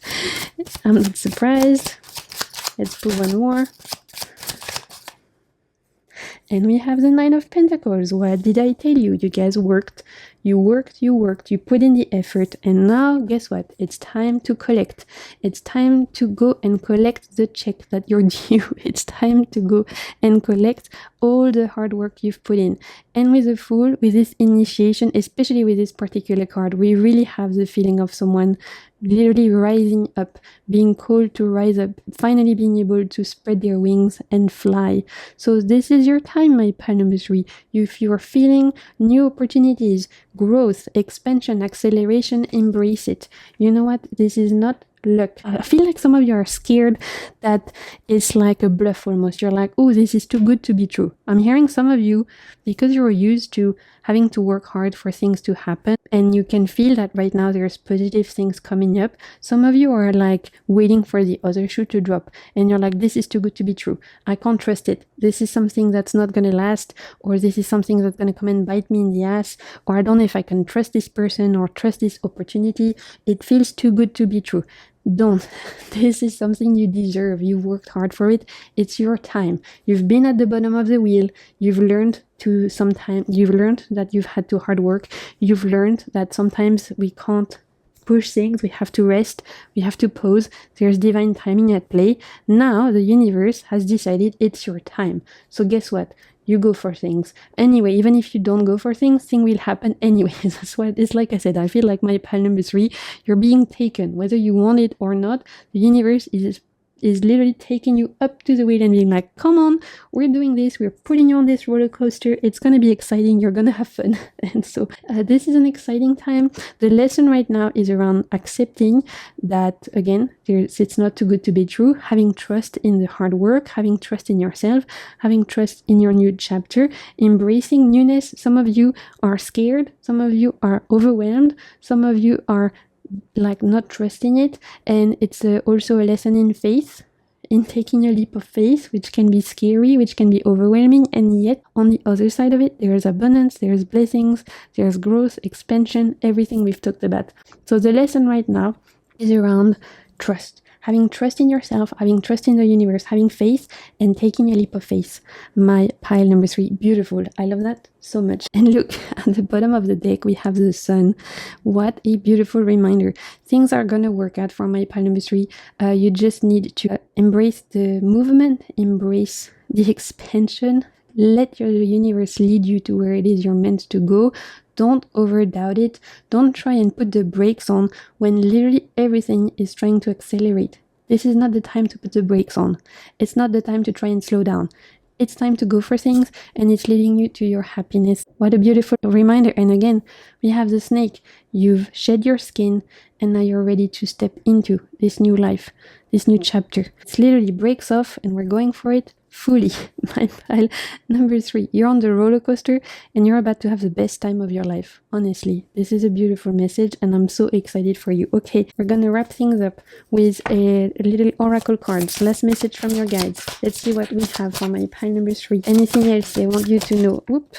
I'm not surprised. Let's pull one more. And we have the Nine of Pentacles. What did I tell you? You guys worked, you put in the effort, and now guess what? It's time to collect. It's time to go and collect the check that you're due. It's time to go and collect all the hard work you've put in. And with the Fool, with this initiation, especially with this particular card, we really have the feeling of someone literally rising up, being called to rise up, finally being able to spread their wings and fly. So this is your time, my pile number 3. If you're feeling new opportunities, growth, expansion, acceleration, embrace it. You know what? This is not luck. I feel like some of you are scared that it's like a bluff almost. You're like, oh, this is too good to be true. I'm hearing some of you, because you're used to having to work hard for things to happen, and you can feel that right now there's positive things coming up. Some of you are like waiting for the other shoe to drop, and you're like, this is too good to be true. I can't trust it. This is something that's not going to last, or this is something that's going to come and bite me in the ass, or I don't know if I can trust this person or trust this opportunity. It feels too good to be true. Don't. This is something you deserve. You've worked hard for it. It's your time. You've been at the bottom of the wheel. You've learned that you've had to hard work. You've learned that sometimes we can't push things. We have to rest. We have to pause. There's divine timing at play. Now the universe has decided it's your time. So guess what? You go for things. Anyway, even if you don't go for things will happen anyway. That's what it's like. I said, I feel like my pile number 3, you're being taken. Whether you want it or not, the universe is literally taking you up to the wheel and being like, come on, we're doing this, we're putting you on this roller coaster, it's gonna be exciting, you're gonna have fun. And so this is an exciting time. The lesson right now is around accepting that, again, it's not too good to be true, having trust in the hard work, having trust in yourself, having trust in your new chapter, embracing newness. Some of you are scared, some of you are overwhelmed, some of you are like not trusting it, and it's also a lesson in faith, in taking a leap of faith, which can be scary, which can be overwhelming, and yet on the other side of it, there's abundance, there's blessings, there's growth, expansion, everything we've talked about. So the lesson right now is around trust. Having trust in yourself, having trust in the universe, having faith, and taking a leap of faith. My pile number 3, beautiful. I love that so much. And look, at the bottom of the deck, we have the sun. What a beautiful reminder. Things are gonna work out for my pile number 3. You just need to embrace the movement, embrace the expansion, let your universe lead you to where it is you're meant to go. Don't overdoubt it. Don't try and put the brakes on when literally everything is trying to accelerate. This is not the time to put the brakes on. It's not the time to try and slow down. It's time to go for things, and it's leading you to your happiness. What a beautiful reminder. And again, we have the snake. You've shed your skin, and now you're ready to step into this new life, this new chapter. It literally breaks off, and we're going for it fully. My pile number 3. You're on the roller coaster, and you're about to have the best time of your life. Honestly, this is a beautiful message, and I'm so excited for you. Okay, we're gonna wrap things up with a little oracle cards. Last message from your guides. Let's see what we have for my pile number 3. Anything else they want you to know? Whoop.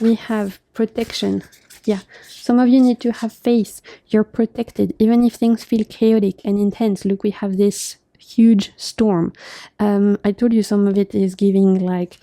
We have protection. Yeah, some of you need to have faith. You're protected, even if things feel chaotic and intense. Look, we have this huge storm. I told you some of it is giving like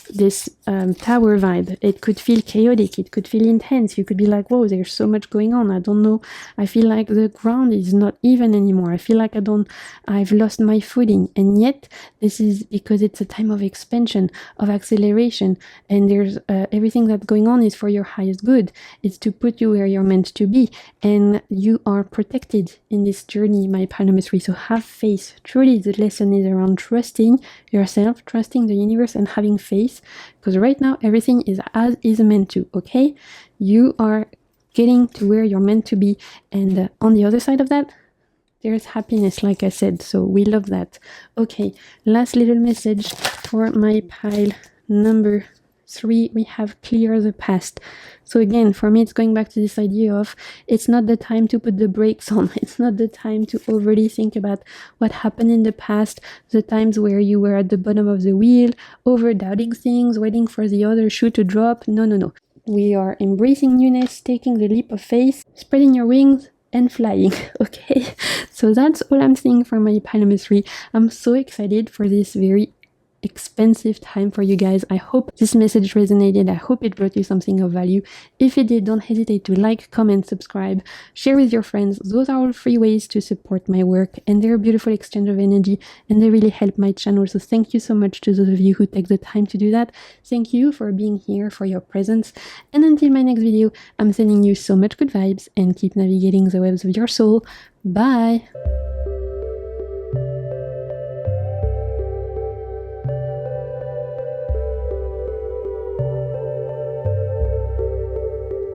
this tower vibe. It could feel chaotic, it could feel intense. You could be like, whoa, there's so much going on. I don't know. I feel like the ground is not even anymore. I feel like I've lost my footing. And yet this is because it's a time of expansion, of acceleration, and there's everything that's going on is for your highest good. It's to put you where you're meant to be, and you are protected in this journey, my pile number 3. So have faith. Truly, the lesson is around trusting yourself, trusting the universe, and having faith. Because right now everything is as is meant to. Okay, you are getting to where you're meant to be, and on the other side of that there's happiness, like I said. So we love that. Okay, last little message for my pile number 3. We have clear the past. So again, for me, it's going back to this idea of it's not the time to put the brakes on. It's not the time to overly think about what happened in the past, the times where you were at the bottom of the wheel, over doubting things, waiting for the other shoe to drop. No. We are embracing newness, taking the leap of faith, spreading your wings, and flying. Okay, so that's all I'm seeing for my pile number 3. I'm so excited for this very expensive time for you guys. I hope this message resonated. I hope it brought you something of value. If it did, don't hesitate to like, comment, subscribe, share with your friends. Those are all free ways to support my work, and they're a beautiful exchange of energy, and they really help my channel. So thank you so much to those of you who take the time to do that. Thank you for being here, for your presence, and until my next video, I'm sending you so much good vibes, and keep navigating the webs of your soul. Bye!